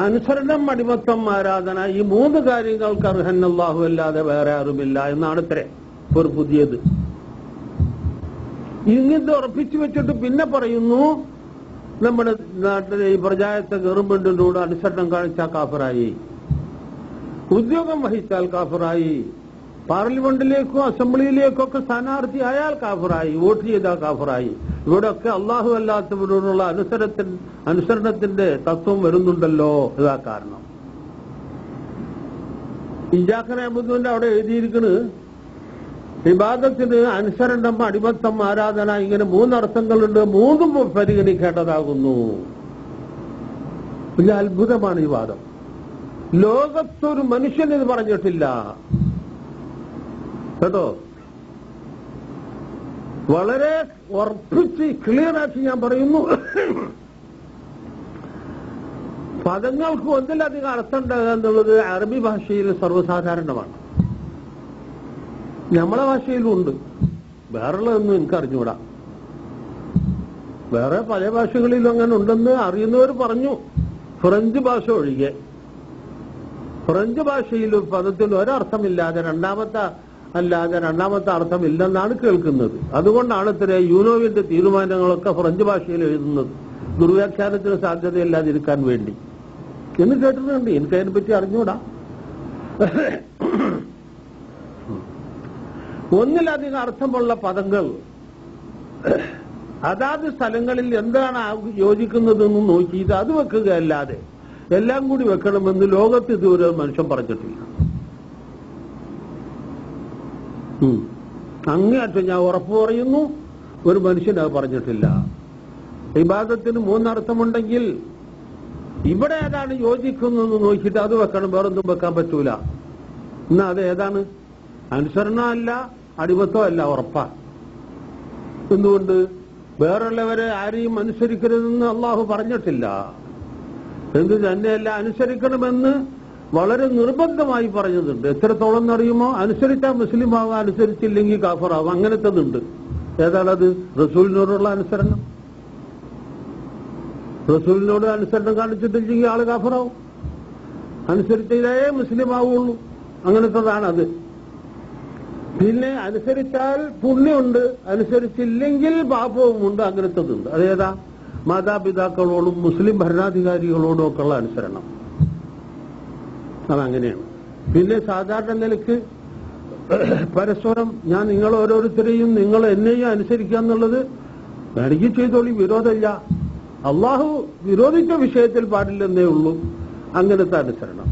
അനുസരണം, അടിമത്തം, ആരാധന, ഈ മൂന്ന് കാര്യങ്ങൾക്ക് അർഹൻ അല്ലാഹു അല്ലാതെ വേറെ ആരുമില്ല എന്നാണ് ഇത്രേ ഒരു പുതിയത്. ഇങ്ങിത് ഉറപ്പിച്ചു വെച്ചിട്ട് പിന്നെ പറയുന്നു, നമ്മുടെ നാട്ടിലെ ഈ പ്രജായത്തെ ഗവൺമെന്റിനോട് അനുസരണം കാണിച്ചാൽ കാഫറായി, ഉദ്യോഗം വഹിച്ചാൽ കാഫറായി, പാർലമെന്റിലേക്കോ അസംബ്ലിയിലേക്കോ ഒക്കെ സ്ഥാനാർത്ഥി ആയാൽ കാഫറായി, വോട്ട് ചെയ്താൽ കാഫറായി. ഇവിടെയൊക്കെ അള്ളാഹു അല്ലാത്തവരോടുള്ള അനുസരണത്തിന്റെ തത്വം വരുന്നുണ്ടല്ലോ. ഇതാ കാരണം. ഇയ്യാക നഅ്ബുദുവിന്റെ അവിടെ എഴുതിയിരിക്കുന്നത് ഇബാദത്തിന് അനുസരണം, അടിമത്തം, ആരാധന, ഇങ്ങനെ മൂന്നർത്ഥങ്ങളുണ്ട്. മൂന്നും പരിഗണിക്കേണ്ടതാകുന്നു. വലിയ അത്ഭുതമാണ് ഈ വാദം. ലോകത്തൊരു മനുഷ്യൻ ഇത് പറഞ്ഞിട്ടില്ല കേട്ടോ. വളരെ ഉറപ്പിച്ച് ക്ലിയറാക്കി ഞാൻ പറയുന്നു, പദങ്ങൾക്ക് ഒന്നിലധികം അർത്ഥം ഉണ്ടാകുക എന്നുള്ളത് അറബി ഭാഷയിൽ സർവ്വസാധാരണമാണ്. നമ്മളെ ഭാഷയിലും ഉണ്ട്, വേറെയുള്ളതൊന്നും എനിക്ക് അറിഞ്ഞുകൂടാ. വേറെ പല ഭാഷകളിലും അങ്ങനെ ഉണ്ടെന്ന് അറിയുന്നവർ പറഞ്ഞു, ഫ്രഞ്ച് ഭാഷ ഒഴികെ. ഫ്രഞ്ച് ഭാഷയിൽ പദത്തിൽ ഒരർത്ഥമില്ലാതെ രണ്ടാമത്തെ അർത്ഥമില്ലെന്നാണ് കേൾക്കുന്നത്. അതുകൊണ്ടാണ് ഇത്ര യൂനോവിന്റെ തീരുമാനങ്ങളൊക്കെ ഫ്രഞ്ച് ഭാഷയിൽ എഴുതുന്നത്, ദുർവ്യാഖ്യാനത്തിന് സാധ്യതയില്ലാതിരിക്കാൻ വേണ്ടി എന്ന് കേട്ടിട്ടുണ്ട്. എനിക്കതിനെപ്പറ്റി അറിഞ്ഞൂടാ. ഒന്നിലധികം അർത്ഥമുള്ള പദങ്ങൾ അതാത് സ്ഥലങ്ങളിൽ എന്താണ് യോജിക്കുന്നതെന്ന് നോക്കിയിട്ട് അത് വെക്കുകയല്ലാതെ എല്ലാം കൂടി വെക്കണമെന്ന് ലോകത്ത് ഇതുവരെ മനുഷ്യൻ പറഞ്ഞിട്ടില്ല. അങ്ങേയറ്റം ഞാൻ ഉറപ്പ് പറയുന്നു, ഒരു മനുഷ്യൻ അത് പറഞ്ഞിട്ടില്ല. ഇബാദത്തിന് 3 അർത്ഥമുണ്ടെങ്കിൽ ഇവിടെ ഏതാണ് യോജിക്കുന്നതെന്ന് നോക്കിയിട്ട് അത് വെക്കണം, വേറൊന്നും വെക്കാൻ പറ്റൂല. എന്നാ അത് ഏതാണ്? അനുസരണമല്ല, അടിമത്തമല്ല, ഉറപ്പാ. എന്തുകൊണ്ട്? വേറുള്ളവരെ ആരെയും അനുസരിക്കരുതെന്ന് അള്ളാഹു പറഞ്ഞിട്ടില്ല. എന്ത് തന്നെയല്ല, അനുസരിക്കണമെന്ന് വളരെ നിർബന്ധമായി പറഞ്ഞതുണ്ട്. എത്രത്തോളം എന്നറിയുമോ? അനുസരിച്ചാൽ മുസ്ലിം ആവാം, അനുസരിച്ചില്ലെങ്കിൽ കാഫറാവാം. അങ്ങനത്തതുണ്ട്. ഏതാണത്? റസൂലിനോടുള്ള അനുസരണം. റസൂലിനോട് അനുസരണം കാണിച്ചിട്ടില്ലെങ്കിൽ ആള് കാഫറാവും. അനുസരിച്ചേ മുസ്ലിം ആവുള്ളൂ. അങ്ങനത്തതാണത്. പിന്നെ അനുസരിച്ചാൽ പുണ്യമുണ്ട്, അനുസരിച്ചില്ലെങ്കിൽ പാപവുമുണ്ട്. അങ്ങനത്തതുണ്ട്. അതേതാ? മാതാപിതാക്കളോടും മുസ്ലിം ഭരണാധികാരികളോടും ഒക്കെയുള്ള അനുസരണം. അതങ്ങനെയാണ്. പിന്നെ സാധാരണ നിലയ്ക്ക് പരസ്പരം ഞാൻ നിങ്ങൾ ഓരോരുത്തരെയും നിങ്ങൾ എന്നെയും അനുസരിക്കുക എന്നുള്ളത് വേണമെങ്കിൽ ചെയ്തോളി, വിരോധമില്ല. അള്ളാഹു വിരോധിച്ച വിഷയത്തിൽ പാടില്ലെന്നേ ഉള്ളൂ. അങ്ങനത്തെ അനുസരണം.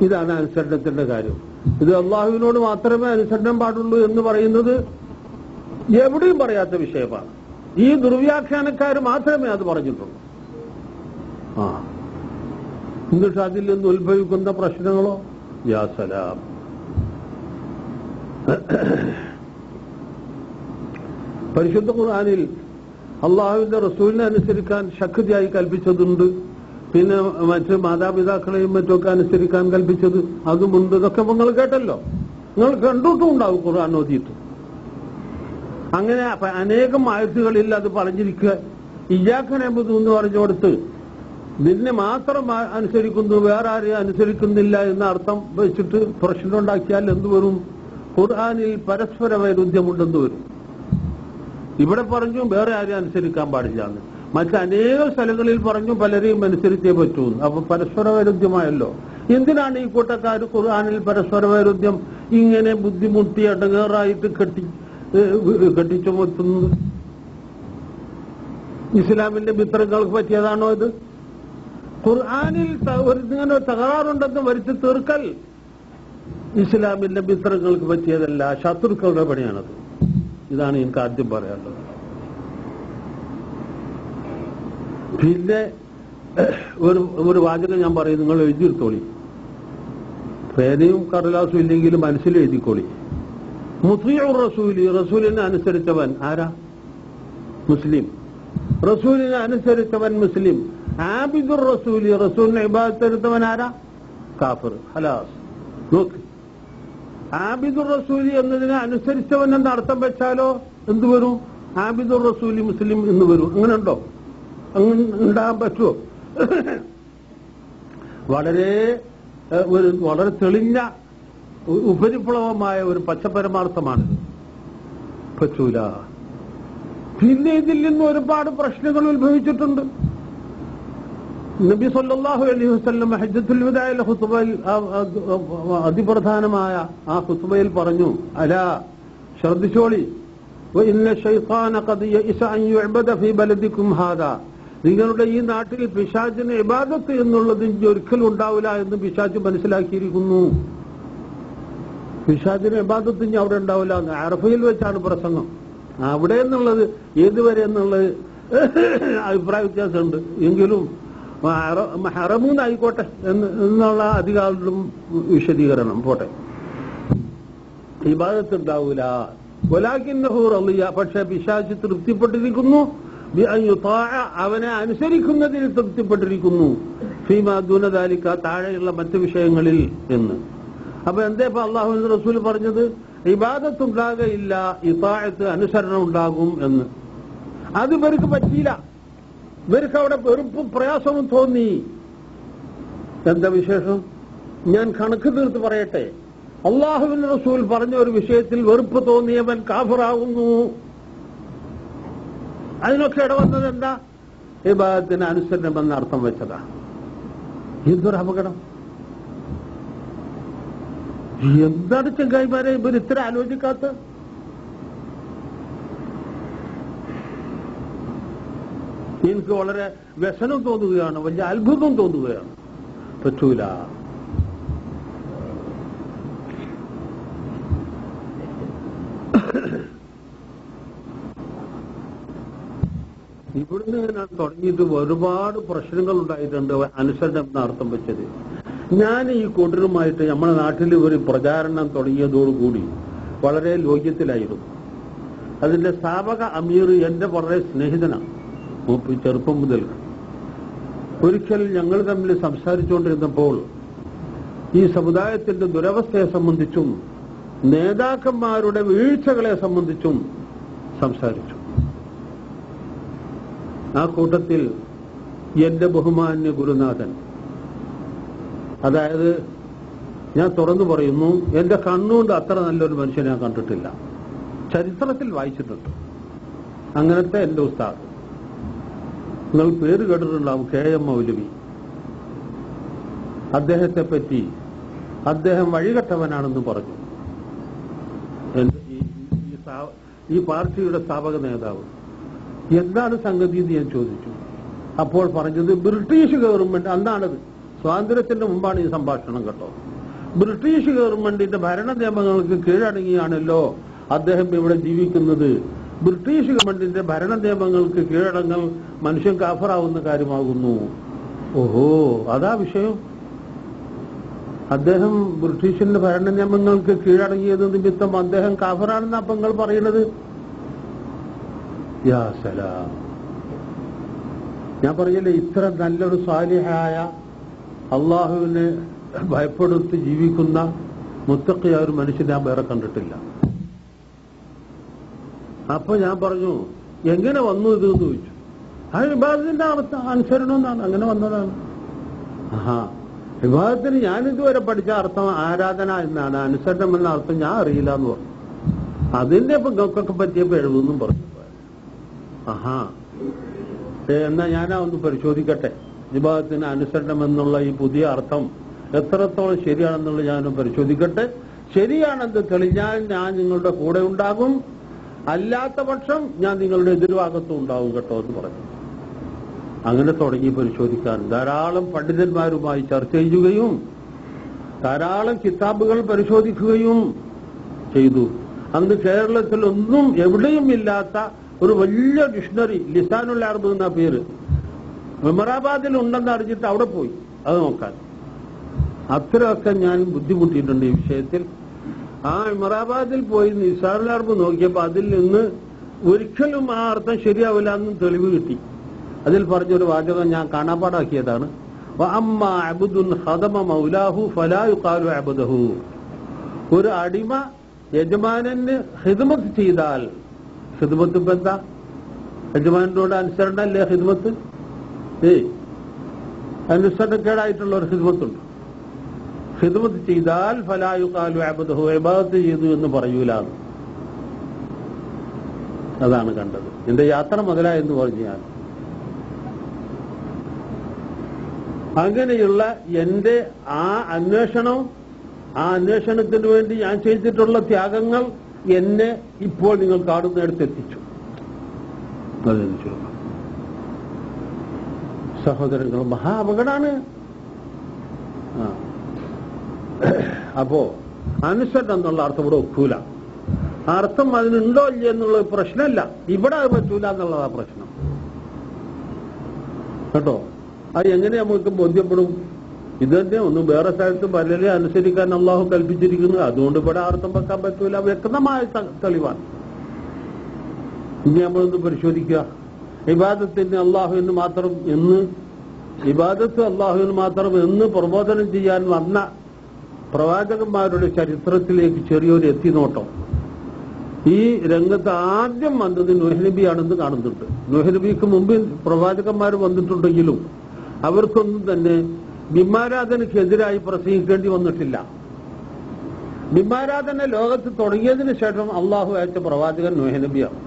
ഇതാണ് അനുസരണത്തിന്റെ കാര്യം. ഇത് അള്ളാഹുവിനോട് മാത്രമേ അനുസരണം പാടുള്ളൂ എന്ന് പറയുന്നത് എവിടെയും പറയാത്ത വിഷയമാണ്. ഈ ദുർവ്യാഖ്യാനക്കാർ മാത്രമേ അത് പറഞ്ഞിട്ടുള്ളൂ. എന്നിട്ട് അതിൽ നിന്ന് ഉത്ഭവിക്കുന്ന പ്രശ്നങ്ങളോ യാ സലാം. പരിശുദ്ധ ഖുർആനിൽ അള്ളാഹുവിന്റെ റസൂലിനെ അനുസരിക്കാൻ ശക്തിയായി കൽപ്പിച്ചതുണ്ട്. പിന്നെ മറ്റ് മാതാപിതാക്കളെയും മറ്റുമൊക്കെ അനുസരിക്കാൻ കൽപ്പിച്ചത് അതുമുണ്ട്. ഇതൊക്കെ നിങ്ങൾ കേട്ടല്ലോ, നിങ്ങൾ കണ്ടിട്ടും ഉണ്ടാവും ഖുർആൻ ഓതിയിട്ട്. അങ്ങനെ അനേകം ആയത്തുകളിൽ അത് പറഞ്ഞിരിക്കുക. ഇയ്യാക നഅ്ബുദു എന്ന് പറഞ്ഞു കൊടുത്ത് നിന്നെ മാത്രം അനുസരിക്കുന്നു, വേറെ ആരെയും അനുസരിക്കുന്നില്ല എന്ന അർത്ഥം വെച്ചിട്ട് പ്രശ്നമുണ്ടാക്കിയാൽ എന്തുവരും? ഖുർആനിൽ പരസ്പര വൈരുദ്ധ്യമുണ്ടെന്ന് വരും. ഇവിടെ പറഞ്ഞു വേറെ ആരെയും അനുസരിക്കാൻ പാടില്ല എന്ന്, മറ്റനേകം സ്ഥലങ്ങളിൽ പറഞ്ഞു പലരെയും അനുസരിച്ചേ പറ്റൂ. അപ്പൊ പരസ്പര വൈരുദ്ധ്യമായല്ലോ. എന്തിനാണ് ഈ കൂട്ടക്കാർ ഖുർആനിൽ പരസ്പര വൈരുദ്ധ്യം ഇങ്ങനെ ബുദ്ധിമുട്ടി അടങ്ങേറായിട്ട് കെട്ടിച്ചുമത്തുന്നത്? ഇസ്ലാമിന്റെ മിത്രങ്ങൾക്ക് പറ്റിയതാണോ ഇത്? ഖുർആനിൽ ഇങ്ങനെ തകരാറുണ്ടെന്ന് വരുത്തി തീർക്കൽ ഇസ്ലാമിന്റെ മിത്രങ്ങൾക്ക് പറ്റിയതല്ല, ശത്രുക്കളുടെ പണിയാണത്. ഇതാണ് എനിക്ക് ആദ്യം പറയാനുള്ളത്. പിന്നെ ഒരു വാചകം ഞാൻ പറയും, നിങ്ങൾ എഴുതിയെടുത്തോളി. പേനയും കടലാസും ഇല്ലെങ്കിലും മനസ്സിൽ എഴുതിക്കോളി. മുത്വീഉർ റസൂലി, റസൂലിനെ അനുസരിച്ചവൻ ആരാ? മുസ്ലിം. റസൂലിനെ അനുസരിച്ചവൻ മുസ്ലിം. ആബിദുർ റസൂലി, റസൂലിനെ ഇബാദത്ത് എടുത്തവൻ ആരാ? കാഫിർ. ഹലാസ്. നോക്ക്, ആബിദുർ റസൂലി എന്നതിനെ അനുസരിച്ചവൻ എന്ന അർത്ഥം വെച്ചാലോ എന്തുവരും? ആബിദുർ റസൂലി മുസ്ലിം എന്ന് വരും. അങ്ങനെ ഉണ്ടോ? അങ്ങനെ ഉണ്ടാകാൻ പറ്റുമോ? വളരെ തെളിഞ്ഞ ഉപരിപ്ലവമായ ഒരു പച്ചപരമാർത്ഥമാണിത്. പറ്റൂല. പിന്നെ ഇതിൽ നിന്ന് ഒരുപാട് പ്രശ്നങ്ങൾ ഉത്ഭവിച്ചിട്ടുണ്ട്. നബി സല്ലല്ലാഹു അലൈഹി വസല്ലം ഹജ്ജത്തുൽ വദാഇലെ ഖുത്ബയിൽ, അതിപ്രധാനമായ ആ ഖുത്ബയിൽ പറഞ്ഞു, അലാ, ശ്രദ്ധിച്ചോളി, വഇന്ന ശൈത്താന ഖദ് യഇസ അൻ യുഅബദ ഫീ ബലദികും ഹാദാ, നിങ്ങളുടെ ഈ നാട്ടിൽ പിശാചിന് ഇബാദത്ത് എന്നുള്ളത് ഒരിക്കലും ഉണ്ടാവില്ല എന്ന് പിശാച് മനസ്സിലാക്കിയിരിക്കുന്നു. പിശാചിന് ഇബാദത്ത് ഇനി അവിടെ ഉണ്ടാവില്ല. അറഫയിൽ വെച്ചാണ് പ്രസംഗം. അവിടെ എന്നുള്ളത് ഏതുവരെ എന്നുള്ളത് അഭിപ്രായ വ്യത്യാസമുണ്ട്. എങ്കിലും ഹറമൂന്നായിക്കോട്ടെ എന്നുള്ള അധികാരികളും വിശദീകരണം പോട്ടെ. ഇബാദത്ത് ഉണ്ടാവൂല വലാകിന്നഹു റളിയ, പക്ഷെ പിശാച് തൃപ്തിപ്പെട്ടിരിക്കുന്നു, അവനെ അനുസരിക്കുന്നതിൽ തൃപ്തിപ്പെട്ടിരിക്കുന്നു, ഫീമാ ദൂന ദാലിക, താഴെയുള്ള മറ്റു വിഷയങ്ങളിൽ എന്ന്. അപ്പൊ എന്താ ഇപ്പൊ അള്ളാഹുവിന്റെ റസൂൽ പറഞ്ഞത്? ഇബാദത്ത് ഉണ്ടാകയില്ല, ഇതാഅത്ത് അനുസരണം ഉണ്ടാകും എന്ന്. അത് ഇവർക്ക് പറ്റിയില്ല. ഇവർക്ക് അവിടെ വെറുപ്പും പ്രയാസവും തോന്നി. എന്താ വിശേഷം? ഞാൻ കണക്ക് തീർത്ത് പറയട്ടെ. അള്ളാഹുവിന്റെ റസൂൽ പറഞ്ഞ ഒരു വിഷയത്തിൽ വെറുപ്പ് തോന്നിയവൻ കാഫിറാകുന്നു. അതിനൊക്കെ ഇടവന്നത് എന്താ? ഇബാദത്തിന് അനുസരണം എന്ന അർത്ഥം വെച്ചതാ. എന്തൊരു അപകടം! എന്താണ് ചെങ്കായിമാരെ ഇവർ ഇത്ര ആലോചിക്കാത്ത? എനിക്ക് വളരെ വ്യസനം തോന്നുകയാണ്, വലിയ അത്ഭുതം തോന്നുകയാണ്. പറ്റൂല. ഇവിടുന്ന് ഞാൻ തുടങ്ങിയിട്ട് ഒരുപാട് പ്രശ്നങ്ങൾ ഉണ്ടായിട്ടുണ്ട് അനുസരണം എന്ന അർത്ഥം വെച്ചത്. ഞാൻ ഈ കൂട്ടരുമായിട്ട് നമ്മുടെ നാട്ടിൽ ഒരു പ്രചാരണം തുടങ്ങിയതോടുകൂടി വളരെ ലോക്യത്തിലായിരുന്നു. അതിന്റെ സ്ഥാപക അമീർ എന്റെ വളരെ സ്നേഹിതനാണ്, ചെറുപ്പം മുതൽ. ഒരിക്കൽ ഞങ്ങൾ തമ്മിൽ സംസാരിച്ചുകൊണ്ടിരുന്നപ്പോൾ ഈ സമുദായത്തിന്റെ ദുരവസ്ഥയെ സംബന്ധിച്ചും നേതാക്കന്മാരുടെ വീഴ്ചകളെ സംബന്ധിച്ചും സംസാരിച്ചു. ആ കൂട്ടത്തിൽ എന്റെ ബഹുമാന്യ ഗുരുനാഥൻ, അതായത് ഞാൻ തുറന്നു പറയുന്നു, എന്റെ കണ്ണുകൊണ്ട് അത്ര നല്ലൊരു മനുഷ്യനെ ഞാൻ കണ്ടിട്ടില്ല, ചരിത്രത്തിൽ വായിച്ചിട്ടുണ്ട്. അങ്ങനത്തെ എന്റെ ഉസ്താദ്, നിങ്ങൾ പേര് കേട്ടിട്ടുണ്ടാവും, KM മൗലവി. അദ്ദേഹത്തെ പറ്റി അദ്ദേഹം വഴികെട്ടവനാണെന്ന് പറഞ്ഞു. ഈ പാർട്ടിയുടെ സ്ഥാപക നേതാവ്. എന്താണ് സംഗതി എന്ന് ഞാൻ ചോദിച്ചു. അപ്പോൾ പറഞ്ഞത് ബ്രിട്ടീഷ് ഗവൺമെന്റ്, അന്നാണത്, സ്വാതന്ത്ര്യത്തിന്റെ മുമ്പാണ് ഈ സംഭാഷണം കേട്ടോ. ബ്രിട്ടീഷ് ഗവൺമെന്റിന്റെ ഭരണ നിയമങ്ങൾക്ക് കീഴടങ്ങിയാണല്ലോ അദ്ദേഹം ഇവിടെ ജീവിക്കുന്നത്. ബ്രിട്ടീഷ് ഗവൺമെന്റിന്റെ ഭരണ നിയമങ്ങൾക്ക് കീഴടങ്ങൽ മനുഷ്യൻ കാഫറാവുന്ന കാര്യമാകുന്നു. ഓഹോ, അതാ വിഷയം. അദ്ദേഹം ബ്രിട്ടീഷിന്റെ ഭരണ നിയമങ്ങൾക്ക് കീഴടങ്ങിയത് നിമിത്തം അദ്ദേഹം കാഫറാണെന്നാ അപ്പൊ നിങ്ങൾ പറയുന്നത്? യാ സലാം. ഞാൻ പറയല്ലേ, ഇത്ര നല്ലൊരു സാലിഹായ അള്ളാഹുവിനെ ഭയപ്പെടുത്തി ജീവിക്കുന്ന മുത്തഖിയായ ഒരു മനുഷ്യൻ ഞാൻ വേറെ കണ്ടിട്ടില്ല. അപ്പൊ ഞാൻ പറഞ്ഞു, എങ്ങനെ വന്നു ഇത് എന്ന് ചോദിച്ചു. ആ വിഭാഗത്തിന്റെ അവസ്ഥ അനുസരണം എന്നാണ്, അങ്ങനെ വന്നതാണ്. ആഹാ, വിഭാഗത്തിന് ഞാനിതുവരെ പഠിച്ച അർത്ഥം ആരാധന എന്നാണ്, അനുസരണം എന്ന അർത്ഥം ഞാൻ അറിയില്ല എന്ന് പറഞ്ഞു. അതിന്റെ ഇപ്പൊ ഗൊക്കൊക്കെ പറ്റിയപ്പോ എഴുതുന്നും പറഞ്ഞു. ആഹാ, എന്നാ ഞാനാ ഒന്ന് പരിശോധിക്കട്ടെ, വിഭാഗത്തിന് അനുസരണം എന്നുള്ള ഈ പുതിയ അർത്ഥം എത്രത്തോളം ശരിയാണെന്നുള്ളത് ഞാനൊന്ന് പരിശോധിക്കട്ടെ. ശരിയാണെന്ന് തെളിഞ്ഞാൽ ഞാൻ നിങ്ങളുടെ കൂടെ ഉണ്ടാകും, അല്ലാത്ത പക്ഷം ഞാൻ നിങ്ങളുടെ എതിർഭാഗത്തും ഉണ്ടാവും കേട്ടോ എന്ന് പറഞ്ഞു. അങ്ങനെ തുടങ്ങി പരിശോധിക്കാൻ. ധാരാളം പണ്ഡിതന്മാരുമായി ചർച്ച ചെയ്യുകയും ധാരാളം കിതാബുകൾ പരിശോധിക്കുകയും ചെയ്തു. അന്ന് കേരളത്തിൽ ഒന്നും എവിടെയും ഇല്ലാത്ത ഒരു വലിയ ഡിക്ഷണറി, ലിസാനുൽ അറബ് എന്ന പേര്, മെമറാബാദിൽ ഉണ്ടെന്ന് അറിഞ്ഞിട്ട് അവിടെ പോയി അത് നോക്കാൻ. അത്രയൊക്കെ ഞാൻ ബുദ്ധിമുട്ടിയിട്ടുണ്ട് ഈ വിഷയത്തിൽ. ആ മെമറാബാദിൽ പോയി ലിസാനുൽ അറബ് നോക്കിയപ്പോൾ അതിൽ നിന്ന് ഒരിക്കലും ആ അർത്ഥം ശരിയാവില്ല എന്നും തെളിവ് കിട്ടി. അതിൽ പറഞ്ഞൊരു വാചകം ഞാൻ കാണാപ്പാടാക്കിയതാണ്. വഅമ്മാ അബ്ദുൻ ഖദമ മൗലാഹു ഫലാ യുഖാലു അബ്ദഹു. ഒരു അടിമ യജമാനന് ഖിദ്മത്ത് ചെയ്താൽ, ഖിദ്മത്ത് ഇപ്പൊ എന്താ? യജമാനോട് അനുസരണല്ലേ ഖിദ്മത്ത്? അനുസരണക്കേടായിട്ടുള്ള ഒരു ഖിദ്മത്തുണ്ട്. ഖിദ്മത്ത് ചെയ്താൽ ഫലാ യുഖാലു അബ്ദഹു, ഇബാദത്ത് ചെയ്തു എന്ന് പറയൂല. അതാണ് കണ്ടത്. എന്റെ യാത്ര മുതലായെന്ന് പറഞ്ഞു ഞാൻ. അങ്ങനെയുള്ള എന്റെ ആ അന്വേഷണം, ആ അന്വേഷണത്തിന് വേണ്ടി ഞാൻ ചെയ്തിട്ടുള്ള ത്യാഗങ്ങൾ എന്നെ ഇപ്പോൾ നിങ്ങൾ കാണുന്നിടത്ത് എത്തിച്ചു. സഹോദരങ്ങൾ, മഹാ അപകടമാണ്. അപ്പോ അനുസരണം എന്നുള്ള അർത്ഥം ഇവിടെ ഒക്കൂല. അർത്ഥം അതിനുണ്ടോ ഇല്ല എന്നുള്ള പ്രശ്നമല്ല, ഇവിടെ അത് പറ്റൂല എന്നുള്ളതാ പ്രശ്നം കേട്ടോ. അത് എങ്ങനെ നമുക്ക് ബോധ്യപ്പെടും? ഇത് തന്നെ ഒന്നും വേറെ സ്ഥലത്ത് പലരെ അനുസരിക്കാൻ അള്ളാഹു കൽപ്പിച്ചിരിക്കുന്നു. അതുകൊണ്ട് ഇവിടെ അർത്ഥം വെക്കാൻ പറ്റൂല. വ്യക്തമായ തെളിവാണ്. ഇനി നമ്മളൊന്ന് പരിശോധിക്കുക. ഇബാദത്തിന് അള്ളാഹുവിന് മാത്രം ഇബാദത്ത് അള്ളാഹുവിന് മാത്രം എന്ന് പ്രബോധനം ചെയ്യാൻ വന്ന പ്രവാചകന്മാരുടെ ചരിത്രത്തിലേക്ക് ചെറിയൊരു എത്തിനോട്ടം. ഈ രംഗത്ത് ആദ്യം വന്നത് നൂഹ് നബിയാണെന്ന് കാണുന്നുണ്ട്. നൂഹ് നബിക്ക് മുമ്പ് പ്രവാചകന്മാർ വന്നിട്ടുണ്ടെങ്കിലും അവർക്കൊന്നും തന്നെ ബിംബാരാധനയ്ക്കെതിരായി പ്രസംഗിക്കേണ്ടി വന്നിട്ടില്ല. ബിംബാരാധന ലോകത്ത് തുടങ്ങിയതിനു ശേഷം അള്ളാഹു അയച്ച പ്രവാചകൻ നൂഹ് നബിയാണ്.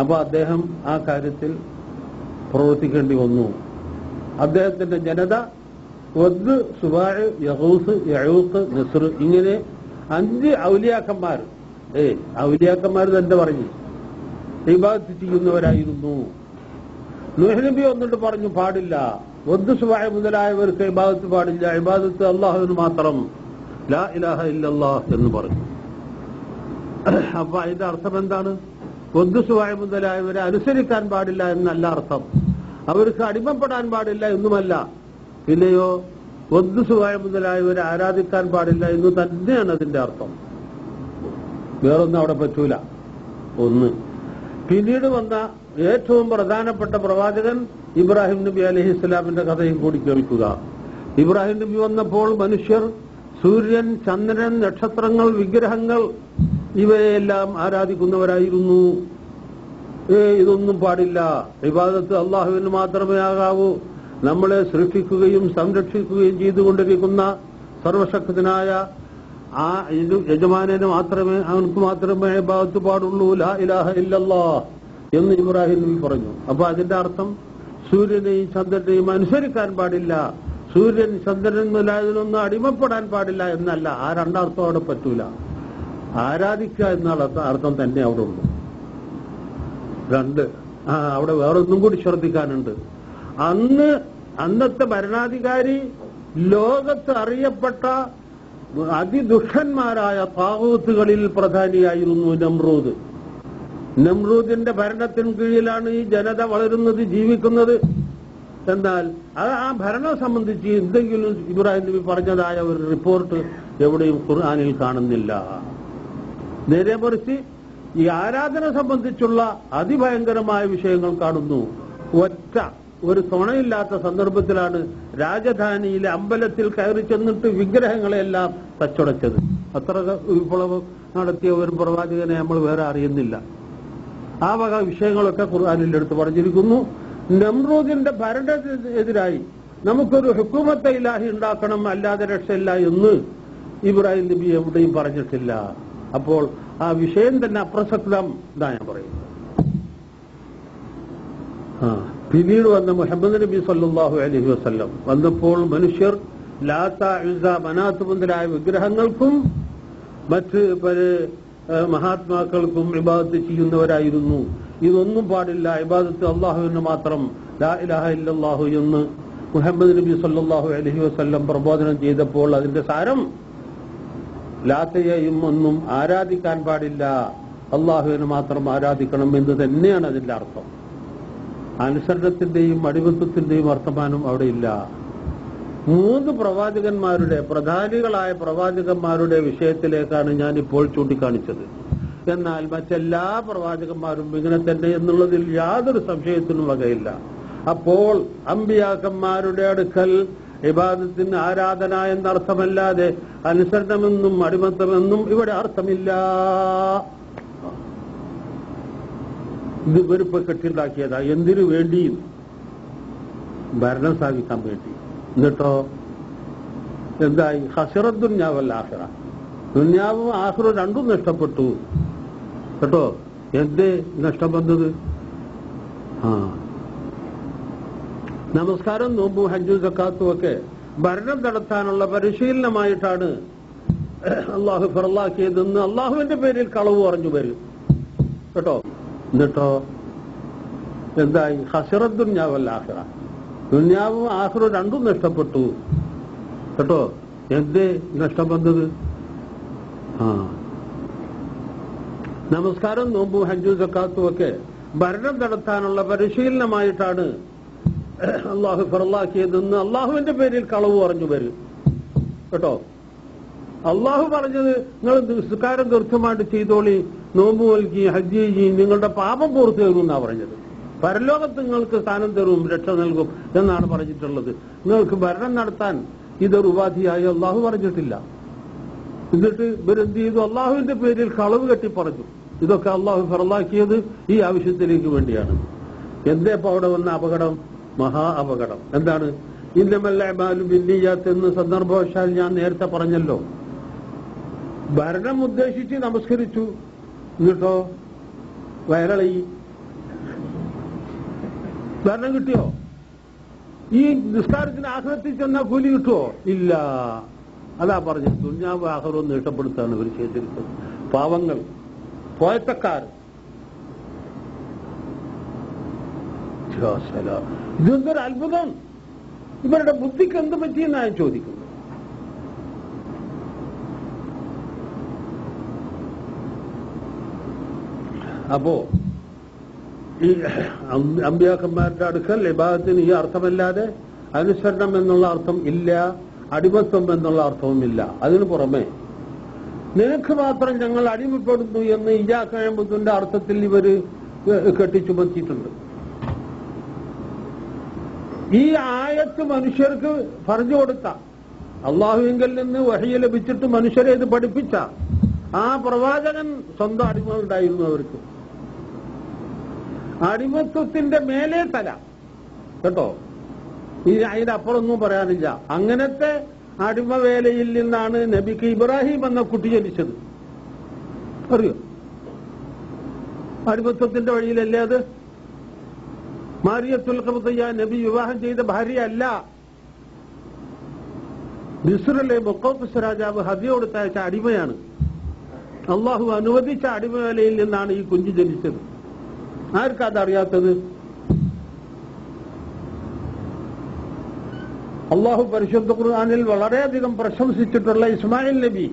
അപ്പൊ അദ്ദേഹം ആ കാര്യത്തിൽ പ്രവർത്തിക്കേണ്ടി വന്നു. അദ്ദേഹത്തിന്റെ ജനത വദ്, സുബാഅ്, യഗൂസ്, യഊഖ്, നസ്ർ ഇങ്ങനെ 5 ഔലിയാക്കന്മാർ ഔലിയാക്കന്മാർ തന്നെ പറഞ്ഞു ഇബാദത്ത് ചെയ്യുന്നവരായിരുന്നു. നൂഹ് നബി വന്നിട്ട് പറഞ്ഞു പാടില്ല, വദ്, സുബാഅ് മുതലായവർക്ക് ഇബാദത്ത് പാടില്ല, ഇബാദത്ത് അള്ളാഹുവിന് മാത്രം, ലാ ഇലാഹ ഇല്ലല്ലാഹ് എന്ന് പറഞ്ഞു. അപ്പൊ അതിന്റെ അർത്ഥം എന്താണ്? വദ്, സുബാഅ് മുതലായവരെ അനുസരിക്കാൻ പാടില്ല എന്നല്ല അർത്ഥം. അവർക്ക് അടിമപ്പെടാൻ പാടില്ല എന്നുമല്ല. പിന്നെയോ വദ്, സുബാഅ് മുതലായവരെ ആരാധിക്കാൻ പാടില്ല എന്ന് തന്നെയാണ് അതിന്റെ അർത്ഥം. വേറൊന്നും അവിടെ പറ്റൂല. ഒന്ന്. പിന്നീട് വന്ന ഏറ്റവും പ്രധാനപ്പെട്ട പ്രവാചകൻ ഇബ്രാഹിം നബി അലൈഹി ഇസ്ലാമിന്റെ കഥയും കൂടി കേൾക്കുക. ഇബ്രാഹിം നബി വന്നപ്പോൾ മനുഷ്യർ സൂര്യൻ, ചന്ദ്രൻ, നക്ഷത്രങ്ങൾ, വിഗ്രഹങ്ങൾ ഇവയെല്ലാം ആരാധിക്കുന്നവരായിരുന്നു. ഇതൊന്നും പാടില്ല, ഇബാദത്ത് അള്ളാഹുവിന് മാത്രമേ ആകാവൂ. നമ്മളെ സൃഷ്ടിക്കുകയും സംരക്ഷിക്കുകയും ചെയ്തുകൊണ്ടിരിക്കുന്ന സർവശക്തനായ ആ യജമാനന് മാത്രമേ, അവനക്ക് മാത്രമേ ഇബാദത്ത് പാടുള്ളൂ, ലാ ഇലാഹ ഇല്ലല്ലാഹ് എന്ന് ഇബ്രാഹിം നബി പറഞ്ഞു. അപ്പൊ അതിന്റെ അർത്ഥം സൂര്യനെയും ചന്ദ്രനെയും അനുസരിക്കാൻ പാടില്ല, സൂര്യൻ, ചന്ദ്രൻ മുതലായതിനൊന്നും അടിമപ്പെടാൻ പാടില്ല എന്നല്ല. ആ രണ്ടർത്ഥം അവിടെ പറ്റൂല. ആരാധിക്കുക എന്നുള്ള അർത്ഥം തന്നെ അവിടെ ഉള്ളൂ. 2. അവിടെ വേറൊന്നും കൂടി ശ്രദ്ധിക്കാനുണ്ട്. അന്നത്തെ ഭരണാധികാരി ലോകത്ത് അറിയപ്പെട്ട അതിദുഷ്ടന്മാരായ താഗൂത്തുകളിൽ പ്രധാനിയായിരുന്നു നമ്രൂദ്. നമ്രൂദിന്റെ ഭരണത്തിന് കീഴിലാണ് ഈ ജനത വളരുന്നത്, ജീവിക്കുന്നത്. എന്നാൽ ആ ഭരണം സംബന്ധിച്ച് എന്തെങ്കിലും ഇബ്രാഹിം നബി പറഞ്ഞതായ ഒരു റിപ്പോർട്ട് എവിടെയും ഖുർആനിൽ കാണുന്നില്ല. നേരെ മറിച്ച് ഈ ആരാധന സംബന്ധിച്ചുള്ള അതിഭയങ്കരമായ വിഷയങ്ങൾ കാണുന്നു. ഒറ്റ ഒരു തുണയില്ലാത്ത സന്ദർഭത്തിലാണ് രാജധാനിയിലെ അമ്പലത്തിൽ കയറി ചെന്നിട്ട് വിഗ്രഹങ്ങളെല്ലാം തച്ചുടച്ചത്. അത്ര വിപ്ലവം നടത്തിയ ഒരു പ്രവാചകനെ നമ്മൾ വേറെ അറിയുന്നില്ല. ആ വക വിഷയങ്ങളൊക്കെ ഖുർആനിൽ എടുത്ത് പറഞ്ഞിരിക്കുന്നു. നമ്രൂദിന്റെ ഭരണത്തിനെതിരായി നമുക്കൊരു ഹുക്കൂമത്തെ ഇലാഹി ഉണ്ടാക്കണം, അല്ലാതെ രക്ഷയില്ല എന്ന് ഇബ്രാഹിം നബി എവിടെയും പറഞ്ഞിട്ടില്ല. അപ്പോൾ ആ വിഷയം തന്നെ അപ്രസക്തം എന്നാ ഞാൻ പറയുന്നത്. പിന്നീട് വന്ന മുഹമ്മദ് നബി സല്ലല്ലാഹു അലൈഹി വസല്ലം വന്നപ്പോൾ മനുഷ്യർ ലാത്ത, ഉസ്സ, മനാത്ത് മുതലായ വിഗ്രഹങ്ങൾക്കും മറ്റ് പല മഹാത്മാക്കൾക്കും ഇബാദത്ത് ചെയ്യുന്നവരായിരുന്നു. ഇതൊന്നും പാടില്ല, ഇബാദത്ത് അള്ളാഹുവിന് മാത്രം, ലാ ഇലാഹ ഇല്ലല്ലാഹു എന്ന് മുഹമ്മദ് നബി സല്ലല്ലാഹു അലൈഹി വസല്ലം പ്രബോധനം ചെയ്തപ്പോൾ അതിന്റെ സാരം ലാത്തയെയും ഒന്നും ആരാധിക്കാൻ പാടില്ല, അള്ളാഹുവിന് മാത്രം ആരാധിക്കണം എന്ന് തന്നെയാണ് അതിന്റെ അർത്ഥം. അനുസരണത്തിന്റെയും അടിമത്വത്തിന്റെയും വർത്തമാനം അവിടെ ഇല്ല. 3 പ്രവാചകന്മാരുടെ, പ്രധാനികളായ പ്രവാചകന്മാരുടെ വിഷയത്തിലേക്കാണ് ഞാൻ ഇപ്പോൾ ചൂണ്ടിക്കാണിച്ചത്. എന്നാൽ മറ്റെല്ലാ പ്രവാചകന്മാരും ഇങ്ങനെ തന്നെ എന്നുള്ളതിൽ യാതൊരു സംശയത്തിനും വകയില്ല. അപ്പോൾ അമ്പിയാക്കന്മാരുടെ അടുക്കൽ ഇബാദത്തിന് ആരാധന എന്നർത്ഥമല്ലാതെ അനുസരണമെന്നും അടിമത്തമെന്നും ഇവിടെ അർത്ഥമില്ല. ഇത് വെറുപ്പ് കെട്ടിണ്ടാക്കിയതാ. എന്തിനു വേണ്ടി? ഭരണം സ്ഥാപിക്കാൻ വേണ്ടി. എന്നിട്ടോ എന്തായി? ഖസറ ദുനിയാവൽ ആഖിറ. ദുനിയാവും ആഖിറവും രണ്ടും നഷ്ടപ്പെട്ടു കേട്ടോ. എന്തേ നഷ്ടം വന്നത്? നമസ്കാരം, നോമ്പും, ഹജ്ജും, സക്കാത്തും ഒക്കെ ഭരണം നടത്താനുള്ള പരിശീലനമായിട്ടാണ് അള്ളാഹു ഫറലാക്കിയതെന്ന് അള്ളാഹുവിന്റെ പേരിൽ കളവ് പറഞ്ഞു വരും കേട്ടോ. എന്നിട്ടോ എന്തായി? ഖസറ ദുനിയാവൽ ആഖിറ. ദുനിയാവും ആഖിറവും രണ്ടും നഷ്ടപ്പെട്ടു കേട്ടോ. എന്തേ നഷ്ടം വന്നത്? നമസ്കാരം, നോമ്പും, ഹജ്ജും, സക്കാത്തും ഒക്കെ ഭരണം നടത്താനുള്ള പരിശീലനമായിട്ടാണ് അള്ളാഹു ഫറലാക്കിയതെന്ന് അള്ളാഹുവിന്റെ പേരിൽ കളവ് പറഞ്ഞു വരും കേട്ടോ. അള്ളാഹു പറഞ്ഞത് നിങ്ങൾ നിസ്കാരം കൃത്യമായിട്ട് ചെയ്തോളി, നോമ്പ് നൽകി, ഹജ്ജ് ചെയ്യി, നിങ്ങളുടെ പാപം പുറത്തു തരും എന്നാണ് പറഞ്ഞത്. പരലോകത്ത് നിങ്ങൾക്ക് സ്ഥാനം തരും, രക്ഷ നൽകും എന്നാണ് പറഞ്ഞിട്ടുള്ളത്. നിങ്ങൾക്ക് ഭരണം നടത്താൻ ഇതൊരു ഉപാധിയായി അള്ളാഹു പറഞ്ഞിട്ടില്ല. എന്നിട്ട് ഇവരെന്ത് ചെയ്തു? അള്ളാഹുവിന്റെ പേരിൽ കളവ് കെട്ടി പറഞ്ഞു. ഇതൊക്കെ അള്ളാഹു ഫറലാക്കിയത് ഈ ആവശ്യത്തിലേക്ക് വേണ്ടിയാണ്. എന്തേപ്പോ അവിടെ വന്ന അപകടം? മഹാ അപകടം. എന്താണ്? ഇന്നമൽ അഅ്മാലു ബിന്നിയ്യാത്ത് എന്ന് സന്ദർഭവശാൽ ഞാൻ നേരത്തെ പറഞ്ഞല്ലോ. ഭരണം ഉദ്ദേശിച്ച് നമസ്കരിച്ചു, എന്നിട്ടോ വയറളി. ഭരണം കിട്ടിയോ? ഈ നിസ്കാരത്തിന് ആഹ്ലത്തിൽ ചെന്നാൽ കൂലി കിട്ടുമോ? ഇല്ല. അതാ പറഞ്ഞു, ദുനിയാവ് ആഹ്റവും നീട്ടപ്പെടുത്താണ് ഇവർ ചെയ്തിരിക്കുന്നത്. പാവങ്ങൾ, പോയത്തക്കാർ. ഇതെന്തൊരു അത്ഭുതം! ഇവരുടെ ബുദ്ധിക്ക് എന്ത് പറ്റിയെന്നാണ് ഞാൻ ചോദിക്കുന്നത്. അപ്പോ ഈ അമ്പിയാക്കന്മാരുടെ അടുക്കൽ ഇബാദത്തിന് ഈ അർത്ഥമല്ലാതെ അനുസരണം എന്നുള്ള അർത്ഥം ഇല്ല, അടിമത്വം എന്നുള്ള അർത്ഥവും ഇല്ല. അതിനു പുറമെ നിനക്ക് മാത്രം ഞങ്ങൾ അടിമപ്പെടുന്നു എന്ന് ഇയ്യാക്കഅ്ബുദിന്റെ അർത്ഥത്തിൽ ഇവര് കെട്ടിച്ചുമത്തിയിട്ടുണ്ട്. ഈ ആയത്ത് മനുഷ്യർക്ക് പറഞ്ഞു കൊടുത്ത, അള്ളാഹുവിങ്കിൽ നിന്ന് വഹി ലഭിച്ചിട്ട് മനുഷ്യരെ ഇത് പഠിപ്പിച്ച ആ പ്രവാചകൻ സ്വന്തം അടിമകളുണ്ടായിരുന്നു അവർക്ക്. അടിമത്വത്തിന്റെ മേലെ തല കേട്ടോ. അതിന്റെ അപ്പുറമൊന്നും പറയാനില്ല. അങ്ങനത്തെ അടിമവേലയിൽ നിന്നാണ് നബിക്ക് ഇബ്രാഹിം എന്ന കുട്ടി ജനിച്ചത്. അറിയോ? അടിമത്വത്തിന്റെ വഴിയിലല്ലേ അത്? മാരിയത്തുൽ ഖബ്തിയ്യ നബി വിവാഹം ചെയ്ത ഭാര്യയല്ല. മിസ്റിലെ മുഖൗഖിസ് രാജാവ് ഹദിയ കൊടുത്തയച്ച അടിമയാണ്. അള്ളാഹു അനുവദിച്ച അടിമവേലയിൽ നിന്നാണ് ഈ കുഞ്ഞ് ജനിച്ചത്. ആർക്കതറിയാത്തത്? അള്ളാഹു പരിശുദ്ധ ഖുർആനിൽ വളരെയധികം പ്രശംസിച്ചിട്ടുള്ള ഇസ്മായിൽ നബി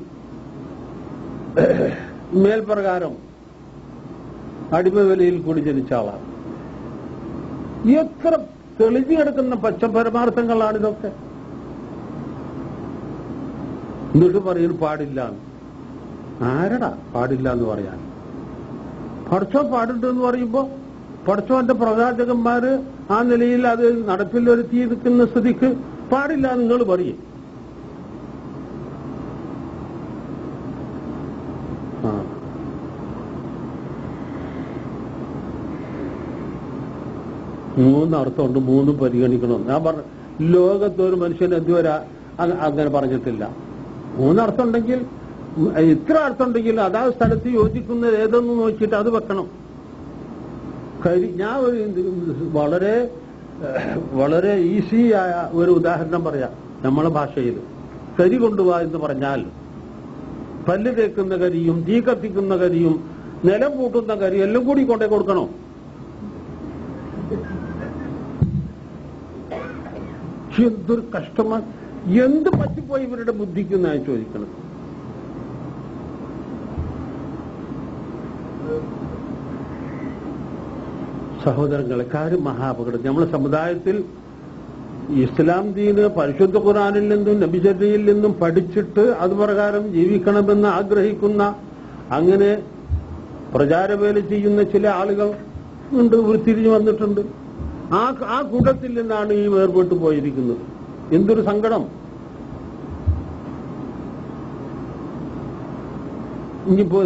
മേൽപ്രകാരം അടിമവേലയിൽ കൂടി ജനിച്ച ആളാണ്. എത്ര തെളിഞ്ഞു കിടക്കുന്ന പച്ചപരമാർത്ഥങ്ങളാണിതൊക്കെ. എന്നിട്ട് പറയും പാടില്ല. ആരടാ പാടില്ല എന്ന് പറയാൻ? പടച്ചോൻ പാടുണ്ടെന്ന് പറയുമ്പോ പടച്ചോന്റെ പ്രവാചകന്മാര് ആ നിലയിൽ അത് നടപ്പിൽ വരുത്തിയിരിക്കുന്ന സ്ഥിതിക്ക് പാടില്ല നിങ്ങൾ പറയും. മൂന്നർത്ഥമുണ്ട്, മൂന്നും പരിഗണിക്കണം. ഞാൻ പറഞ്ഞു, ലോകത്തൊരു മനുഷ്യൻ ഇതുവരെ അങ്ങനെ പറഞ്ഞിട്ടില്ല. മൂന്നർത്ഥം ഉണ്ടെങ്കിൽ, ഇത്ര അർത്ഥമുണ്ടെങ്കിൽ അതാത് സ്ഥലത്ത് യോജിക്കുന്നത് ഏതെന്ന് നോക്കിയിട്ട് അത് വെക്കണം. ഞാൻ ഒരു വളരെ വളരെ ഈസിയായ ഒരു ഉദാഹരണം പറയാം. നമ്മളെ ഭാഷയിൽ കരി കൊണ്ടുപോവാ എന്ന് പറഞ്ഞാൽ പല്ല് തേക്കുന്ന കരിയും തീ കത്തിക്കുന്ന കരിയും നിലം പൂട്ടുന്ന കരി എല്ലാം കൂടി കൊണ്ടേ കൊടുക്കണോ? എന്തൊരു കഷ്ടമാണ്! എന്ത് പറ്റിപ്പോയി ഇവരുടെ ബുദ്ധിക്കെന്നാണ് ചോദിക്കണം. സഹോദരങ്ങളെ, കാര്യം മഹാപകടം. നമ്മുടെ സമുദായത്തിൽ ഇസ്ലാം ദീന് പരിശുദ്ധ ഖുർആനിൽ നിന്നും നബിചര്യയിൽ നിന്നും പഠിച്ചിട്ട് അതുപ്രകാരം ജീവിക്കണമെന്ന് ആഗ്രഹിക്കുന്ന, അങ്ങനെ പ്രചാരവേല ചെയ്യുന്ന ചില ആളുകൾ ഉണ്ട്, ഉരുത്തിരിഞ്ഞു വന്നിട്ടുണ്ട്. ആ കൂട്ടത്തിൽ നിന്നാണ് ഈ വേർപെട്ടു പോയിരിക്കുന്നത്. എന്തൊരു സങ്കടം! ഇനിയിപ്പോ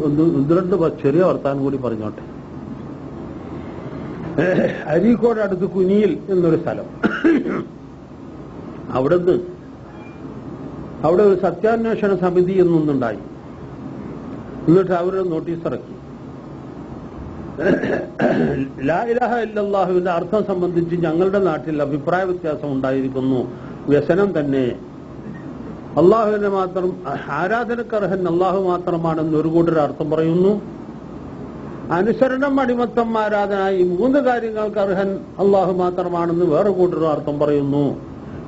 ഒന്ന് രണ്ട് ചെറിയ വർത്താനം കൂടി പറഞ്ഞോട്ടെ. അരീക്കോട് അടുത്ത് കുനിയിൽ എന്നൊരു സ്ഥലം. അവിടെ ഒരു സത്യാന്വേഷണ സമിതി എന്നൊന്നുണ്ടായി. എന്നിട്ട് അവര് നോട്ടീസ് ഇറക്കി. ലാ ഇലാഹ ഇല്ലല്ലാഹുവിന്റെ അർത്ഥം സംബന്ധിച്ച് ഞങ്ങളുടെ നാട്ടിൽ അഭിപ്രായ വ്യത്യാസം ഉണ്ടായിരിക്കുന്നു. വ്യസനം തന്നെ. അള്ളാഹുവിനെ മാത്രം ആരാധനക്കർഹൻ അള്ളാഹു മാത്രമാണെന്ന് ഒരു കൂട്ടർ അർത്ഥം പറയുന്നു. അനുസരണം, അടിമത്തം, ആരാധന, ഈ മൂന്ന് കാര്യങ്ങൾക്ക് അർഹൻ അള്ളാഹു മാത്രമാണെന്ന് വേറെ കൂട്ടർ അർത്ഥം പറയുന്നു.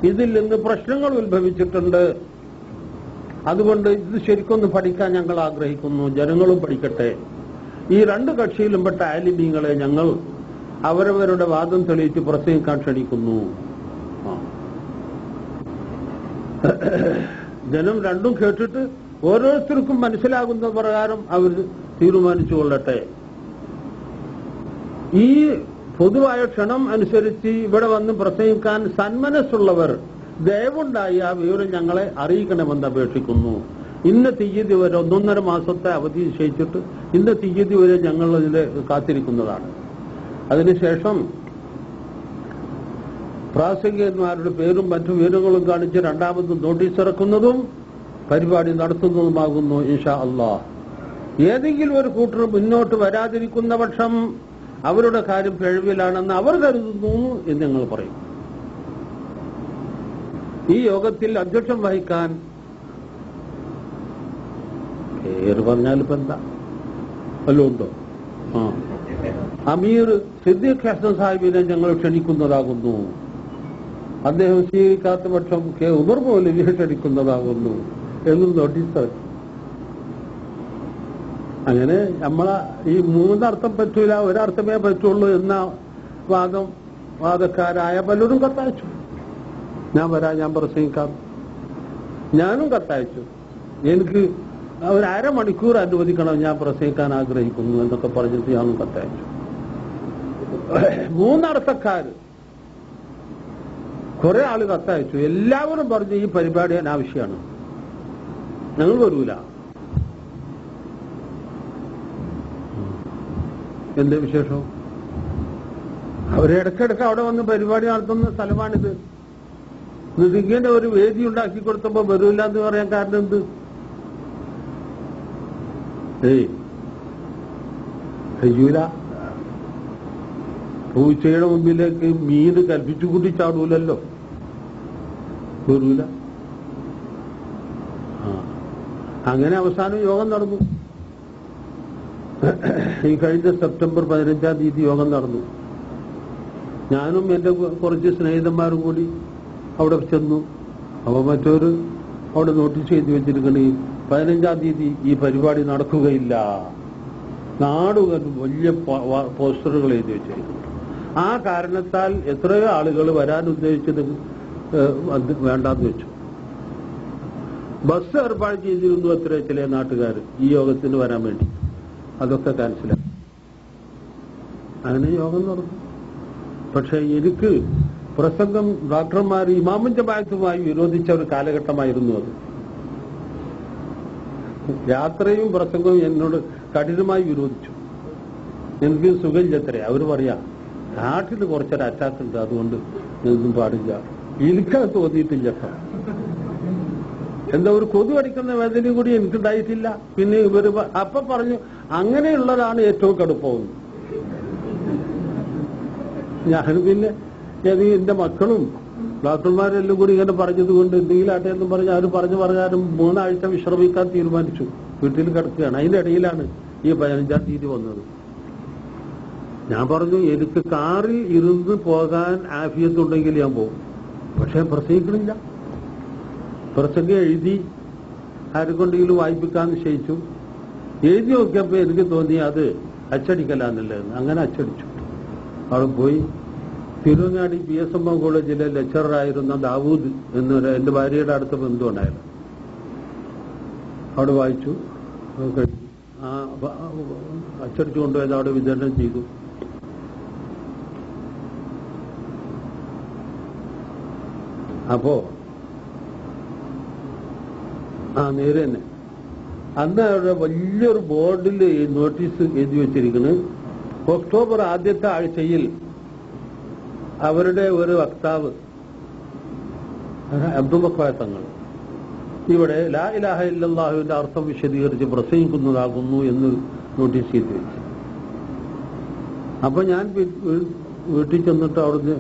ഇതിൽ നിന്ന് പ്രശ്നങ്ങൾ ഉത്ഭവിച്ചിട്ടുണ്ട്. അതുകൊണ്ട് ഇത് ശരിക്കൊന്ന് പഠിക്കാൻ ഞങ്ങൾ ആഗ്രഹിക്കുന്നു. ജനങ്ങളും പഠിക്കട്ടെ. ഈ രണ്ട് കക്ഷിയിലും പെട്ട ആലിമീങ്ങളെ ഞങ്ങൾ അവരവരുടെ വാദം തെളിയിച്ച് പ്രസംഗിക്കാൻ ക്ഷണിക്കുന്നു. ജനം രണ്ടും കേട്ടിട്ട് ഓരോരുത്തർക്കും മനസ്സിലാകുന്ന പ്രകാരം അവർ തീരുമാനിച്ചു കൊള്ളട്ടെ. ഈ പൊതുവായ ക്ഷണം അനുസരിച്ച് ഇവിടെ വന്ന് പ്രസംഗിക്കാൻ സന്മനസ്സുള്ളവർ ദയവുണ്ടായി ആ വിവരം ഞങ്ങളെ അറിയിക്കണമെന്ന് അപേക്ഷിക്കുന്നു. ഇന്ന തീയതി വരെ 1.5 മാസത്തെ അവധി നിശ്ചയിച്ചിട്ട് ഇന്ന തീയതി വരെ ഞങ്ങൾ ഇതിൽ കാത്തിരിക്കുന്നതാണ്. അതിനുശേഷം പ്രാസംഗികന്മാരുടെ പേരും മറ്റു വിവരങ്ങളും കാണിച്ച് രണ്ടാമത് നോട്ടീസ് ഇറക്കുന്നതും പരിപാടി നടത്തുന്നതുമാകുന്നു ഇൻഷാ അല്ലാഹ്. ഏതെങ്കിലും ഒരു കൂട്ടർ മുന്നോട്ട് വരാതിരിക്കുന്ന പക്ഷം അവരുടെ കാര്യം പിഴവിലാണെന്ന് അവർ കരുതുന്നു എന്ന് ഞങ്ങൾ പറയും. ഈ യോഗത്തിൽ അധ്യക്ഷം വഹിക്കാൻ പേര് പറഞ്ഞാലിപ്പോ എന്താ വല്ലതും ഉണ്ടോ? അമീർ സിദ്ദീഖ് ഹസൻ സാഹിബിനെ ഞങ്ങൾ ക്ഷണിക്കുന്നതാകുന്നു. അദ്ദേഹം സ്വീകരിക്കാത്ത പക്ഷം കെ ഉമർ മൗലവിയെ ക്ഷണിക്കുന്നതാകുന്നു എന്നും നോട്ടീസ്. അങ്ങനെ നമ്മളെ ഈ 3 അർത്ഥം പറ്റൂല, ഒരർത്ഥമേ പറ്റുള്ളൂ എന്ന വാദക്കാരായ പലരും കത്തയച്ചു. ഞാൻ വരാം, ഞാൻ പ്രസംഗിക്കാം. ഞാനും കത്തയച്ചു. എനിക്ക് ഒരു അരമണിക്കൂർ അനുവദിക്കണം, ഞാൻ പ്രസംഗിക്കാൻ ആഗ്രഹിക്കുന്നു എന്നൊക്കെ പറഞ്ഞിട്ട് ഞാനും കത്തയച്ചു. 3 അർത്ഥക്കാർ കുറെ ആള് കത്തയച്ചു. എല്ലാവരും പറഞ്ഞു ഈ പരിപാടി അനാവശ്യമാണ്, ഞങ്ങൾ വരൂല. എന്റെ വിശേഷം? അവരിടയ്ക്കിടയ്ക്ക് അവിടെ വന്ന് പരിപാടി നടത്തുന്ന സ്ഥലമാണിത്. ഇങ്ങനെ ഒരു വേദി ഉണ്ടാക്കി കൊടുത്തപ്പോ വരൂല്ല എന്ന് പറയാൻ കാരണം എന്ത്? കഴിയൂല. പൂച്ചയുടെ മുമ്പിലേക്ക് മീന് കൽപ്പിച്ചു കൂട്ടി ചാടൂലല്ലോ, വരൂല. അങ്ങനെ അവസാനം യോഗം നടന്നു. ഈ കഴിഞ്ഞ സെപ്റ്റംബർ 15-ാം തീയതി യോഗം നടന്നു. ഞാനും എന്റെ കുറച്ച് സ്നേഹിതന്മാരും കൂടി അവിടെ ചെന്നു. അപ്പൊ മറ്റൊരു അവിടെ നോട്ടീസ് എഴുതി വെച്ചിരിക്കണേ 15-ാം തീയതി ഈ പരിപാടി നടക്കുകയില്ല. നാടുകൾ വലിയ പോസ്റ്ററുകൾ എഴുതി വെച്ചിരിക്കുന്നു. ആ കാരണത്താൽ എത്രയോ ആളുകൾ വരാൻ ഉദ്ദേശിച്ചത് വേണ്ടാന്ന് വെച്ചു. ബസ് ഏർപ്പാട് ചെയ്തിരുന്നു എത്ര ചില നാട്ടുകാർ ഈ യോഗത്തിന് വരാൻ വേണ്ടി. അതൊക്കെ ക്യാൻസലായി. അങ്ങനെ യോഗം നടന്നു. പക്ഷെ എനിക്ക് പ്രസംഗം ഡോക്ടർമാർ ഇമാമും ജമാഅത്തുമായി വിരോധിച്ച ഒരു കാലഘട്ടമായിരുന്നു അത്. യാത്രയും പ്രസംഗവും എന്നോട് കഠിനമായി വിരോധിച്ചു. എനിക്ക് സുഖമില്ലത്രേ. അവർ പറയാ നാട്ടിൽ കുറച്ചൊരു അറ്റാക്ക് ഉണ്ട്, അതുകൊണ്ട് ഒന്നും പാടില്ല. എനിക്കത് തോന്നിയിട്ടില്ല. എന്താ ഒരു കൊതു അടിക്കുന്ന വേദനയും കൂടി എനിക്കുണ്ടായിട്ടില്ല. പിന്നെ ഇവര് അപ്പൊ പറഞ്ഞു അങ്ങനെയുള്ളതാണ് ഏറ്റവും കടുപ്പവും. ഞാൻ പിന്നെ എന്റെ മക്കളും ഡോക്ടർമാരെല്ലാം കൂടി ഇങ്ങനെ പറഞ്ഞത് കൊണ്ട് എന്തെങ്കിലും ആട്ടെ എന്നും പറഞ്ഞ് അവർ പറഞ്ഞു പറഞ്ഞാലും 3 ആഴ്ച വിശ്രമിക്കാൻ തീരുമാനിച്ചു. വീട്ടിൽ കിടക്കുകയാണ്. അതിന്റെ ഇടയിലാണ് ഈ 15-ാം തീയതി വന്നത്. ഞാൻ പറഞ്ഞു എനിക്ക് കാറിൽ ഇരുന്ന് പോകാൻ ആഫിയത്തുണ്ടെങ്കിൽ ഞാൻ പോകും, പക്ഷെ പ്രസംഗിക്കണില്ല. പ്രസംഗം എഴുതി ആരെക്കൊണ്ടെങ്കിലും വായിപ്പിക്കാൻ നിശ്ചയിച്ചു. എഴുതി നോക്കിയപ്പോ എനിക്ക് തോന്നി അത് അച്ചടിക്കലാന്നുള്ളതെന്ന്. അങ്ങനെ അച്ചടിച്ചു. അവിടെ പോയി തിരുവങ്ങാടി PSM കോളേജിലെ ലെക്ചറായിരുന്ന ദാവൂദ് എന്നൊരു എന്റെ ഭാര്യയുടെ അടുത്ത ബന്ധു ഉണ്ടായിരുന്നു. അവിടെ വായിച്ചു. അച്ചടിച്ചു കൊണ്ടുപോയത് അവിടെ വിതരണം ചെയ്തു. അപ്പോ നേരെ തന്നെ അന്ന് അവിടെ വലിയൊരു ബോർഡിൽ നോട്ടീസ് എഴുതി വെച്ചിരിക്കുന്നത് ഒക്ടോബർ ആദ്യത്തെ ആഴ്ചയിൽ അവരുടെ ഒരു വക്താവ് അബ്ദുൽ തങ്ങൾ ഇവിടെ ലാ ഇലാഹ ഇല്ലല്ലാഹുവിന്റെ അർത്ഥം വിശദീകരിച്ച് പ്രസംഗിക്കുന്നതാകുന്നു എന്ന് നോട്ടീസ് ചെയ്ത് വെച്ചു. അപ്പൊ ഞാൻ വീട്ടിൽ ചെന്നിട്ട് അവിടുന്ന്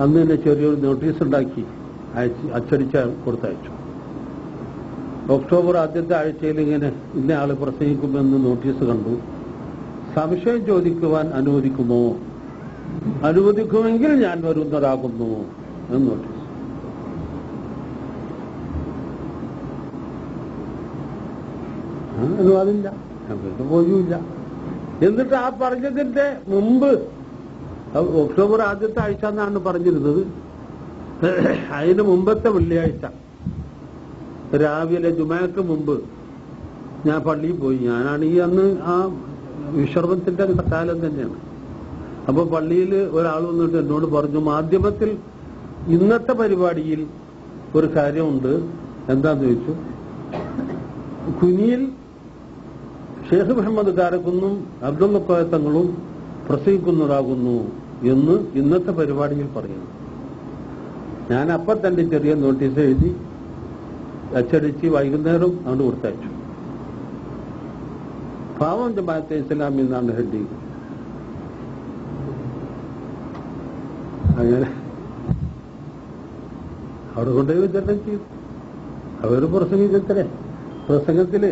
അന്ന് തന്നെ ചെറിയൊരു നോട്ടീസ് ഉണ്ടാക്കി അച്ചടിച്ച കൊടുത്തയച്ചു. ഒക്ടോബർ ആദ്യത്തെ ആഴ്ചയിൽ ഇങ്ങനെ ഇന്ന ആള് പ്രസംഗിക്കുമെന്ന് നോട്ടീസ് കണ്ടു. സംശയം ചോദിക്കുവാൻ അനുവദിക്കുമോ? അനുവദിക്കുമെങ്കിൽ ഞാൻ വരുന്നതാകുന്നു എന്ന് നോട്ടീസ്. അനുവാദില്ല, ഞാൻ പിന്നെ പോയില്ല. എന്നിട്ട് ആ പറഞ്ഞതിന്റെ മുമ്പ് ഒക്ടോബർ ആദ്യത്തെ ആഴ്ച എന്നാണ് പറഞ്ഞിരുന്നത്. അതിന് മുമ്പത്തെ വെള്ളിയാഴ്ച രാവിലെ ജുമാക്ക് മുമ്പ് ഞാൻ പള്ളിയിൽ പോയി. ഞാനാണ് ഈ അന്ന് ആ വിശ്രമത്തിന്റെ കാലം തന്നെയാണ്. അപ്പൊ പള്ളിയിൽ ഒരാൾ വന്നിട്ട് എന്നോട് പറഞ്ഞു, മാധ്യമത്തിൽ ഇന്നത്തെ പരിപാടിയിൽ ഒരു കാര്യമുണ്ട്, എന്താന്ന് ചോദിച്ചു. കുനിയിൽ ഷേഖ് മുഹമ്മദ് കാരക്കുന്നും അബ്ദുള്ള കോയത്തങ്ങളും പ്രസംഗിക്കുന്നതാകുന്നു എന്ന് ഇന്നത്തെ പരിപാടിയിൽ പറയുന്നു. ഞാൻ അപ്പം തന്നെ ചെറിയ നോട്ടീസ് എഴുതി അച്ചടിച്ച് വൈകുന്നേരം അങ്ങോട്ട് കൊടുത്തയച്ചു. പാവം ജമാഅത്തെ ഇസ്ലാമി എന്നാണ് ഹെഡിങ്. അങ്ങനെ അവിടെ കൊണ്ടുപോയി വിതരണം ചെയ്തു. അവർ പ്രസംഗിച്ചത്രേ. പ്രസംഗത്തില്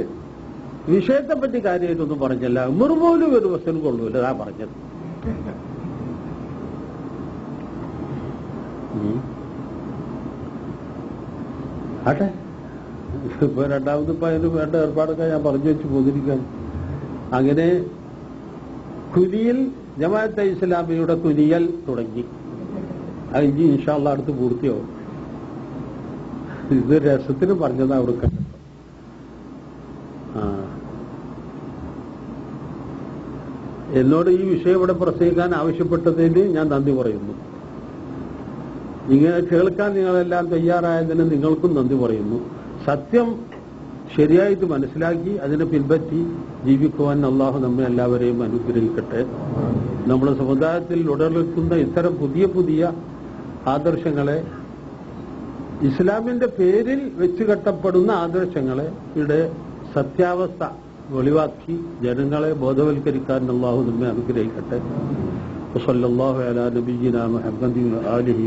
വിഷയത്തെപ്പറ്റി കാര്യമായിട്ടൊന്നും പറഞ്ഞില്ല. ഉമർ പോലും ഒരു വസ്തു കൊള്ളൂല ആ പറഞ്ഞത്. ആട്ടെ, ഇപ്പൊ രണ്ടാമത് ഇപ്പൊ അതിന് വേണ്ട ഏർപ്പാടൊക്കെ ഞാൻ പറഞ്ഞു വെച്ച് പോന്നിരിക്കാൻ. അങ്ങനെ കുനിയിൽ ജമാഅത്തെ ഇസ്ലാമിയുടെ കുനിയൽ തുടങ്ങി. അത് ഇനി ഇൻഷാ അല്ലാഹ് അടുത്ത് പൂർത്തിയാവും. ഇത് രസത്തിന് പറഞ്ഞതാ അവർക്ക്. എന്നോട് ഈ വിഷയം ഇവിടെ പ്രസംഗിക്കാൻ ആവശ്യപ്പെട്ടതിന് ഞാൻ നന്ദി പറയുന്നു. ഇങ്ങനെ കേൾക്കാൻ നിങ്ങളെല്ലാം തയ്യാറായതിന് നിങ്ങൾക്കും നന്ദി പറയുന്നു. സത്യം ശരിയായിട്ട് മനസ്സിലാക്കി അതിനെ പിൻപറ്റി ജീവിക്കുവാൻ അള്ളാഹു നമ്മെ എല്ലാവരെയും അനുഗ്രഹിക്കട്ടെ. നമ്മുടെ സമുദായത്തിൽ ഉടലെടുക്കുന്ന ഇത്തരം പുതിയ പുതിയ ആദർശങ്ങളെ, ഇസ്ലാമിന്റെ പേരിൽ വെച്ച് കെട്ടപ്പെടുന്ന ആദർശങ്ങളെ ഇവിടെ സത്യാവസ്ഥ വെളിവാക്കി ജനങ്ങളെ ബോധവൽക്കരിക്കാൻ അള്ളാഹു നമ്മെ അനുഗ്രഹിക്കട്ടെ. വസല്ലല്ലാഹു അലാ നബിയ്യിനാ മുഹമ്മദിൻ വആലിഹി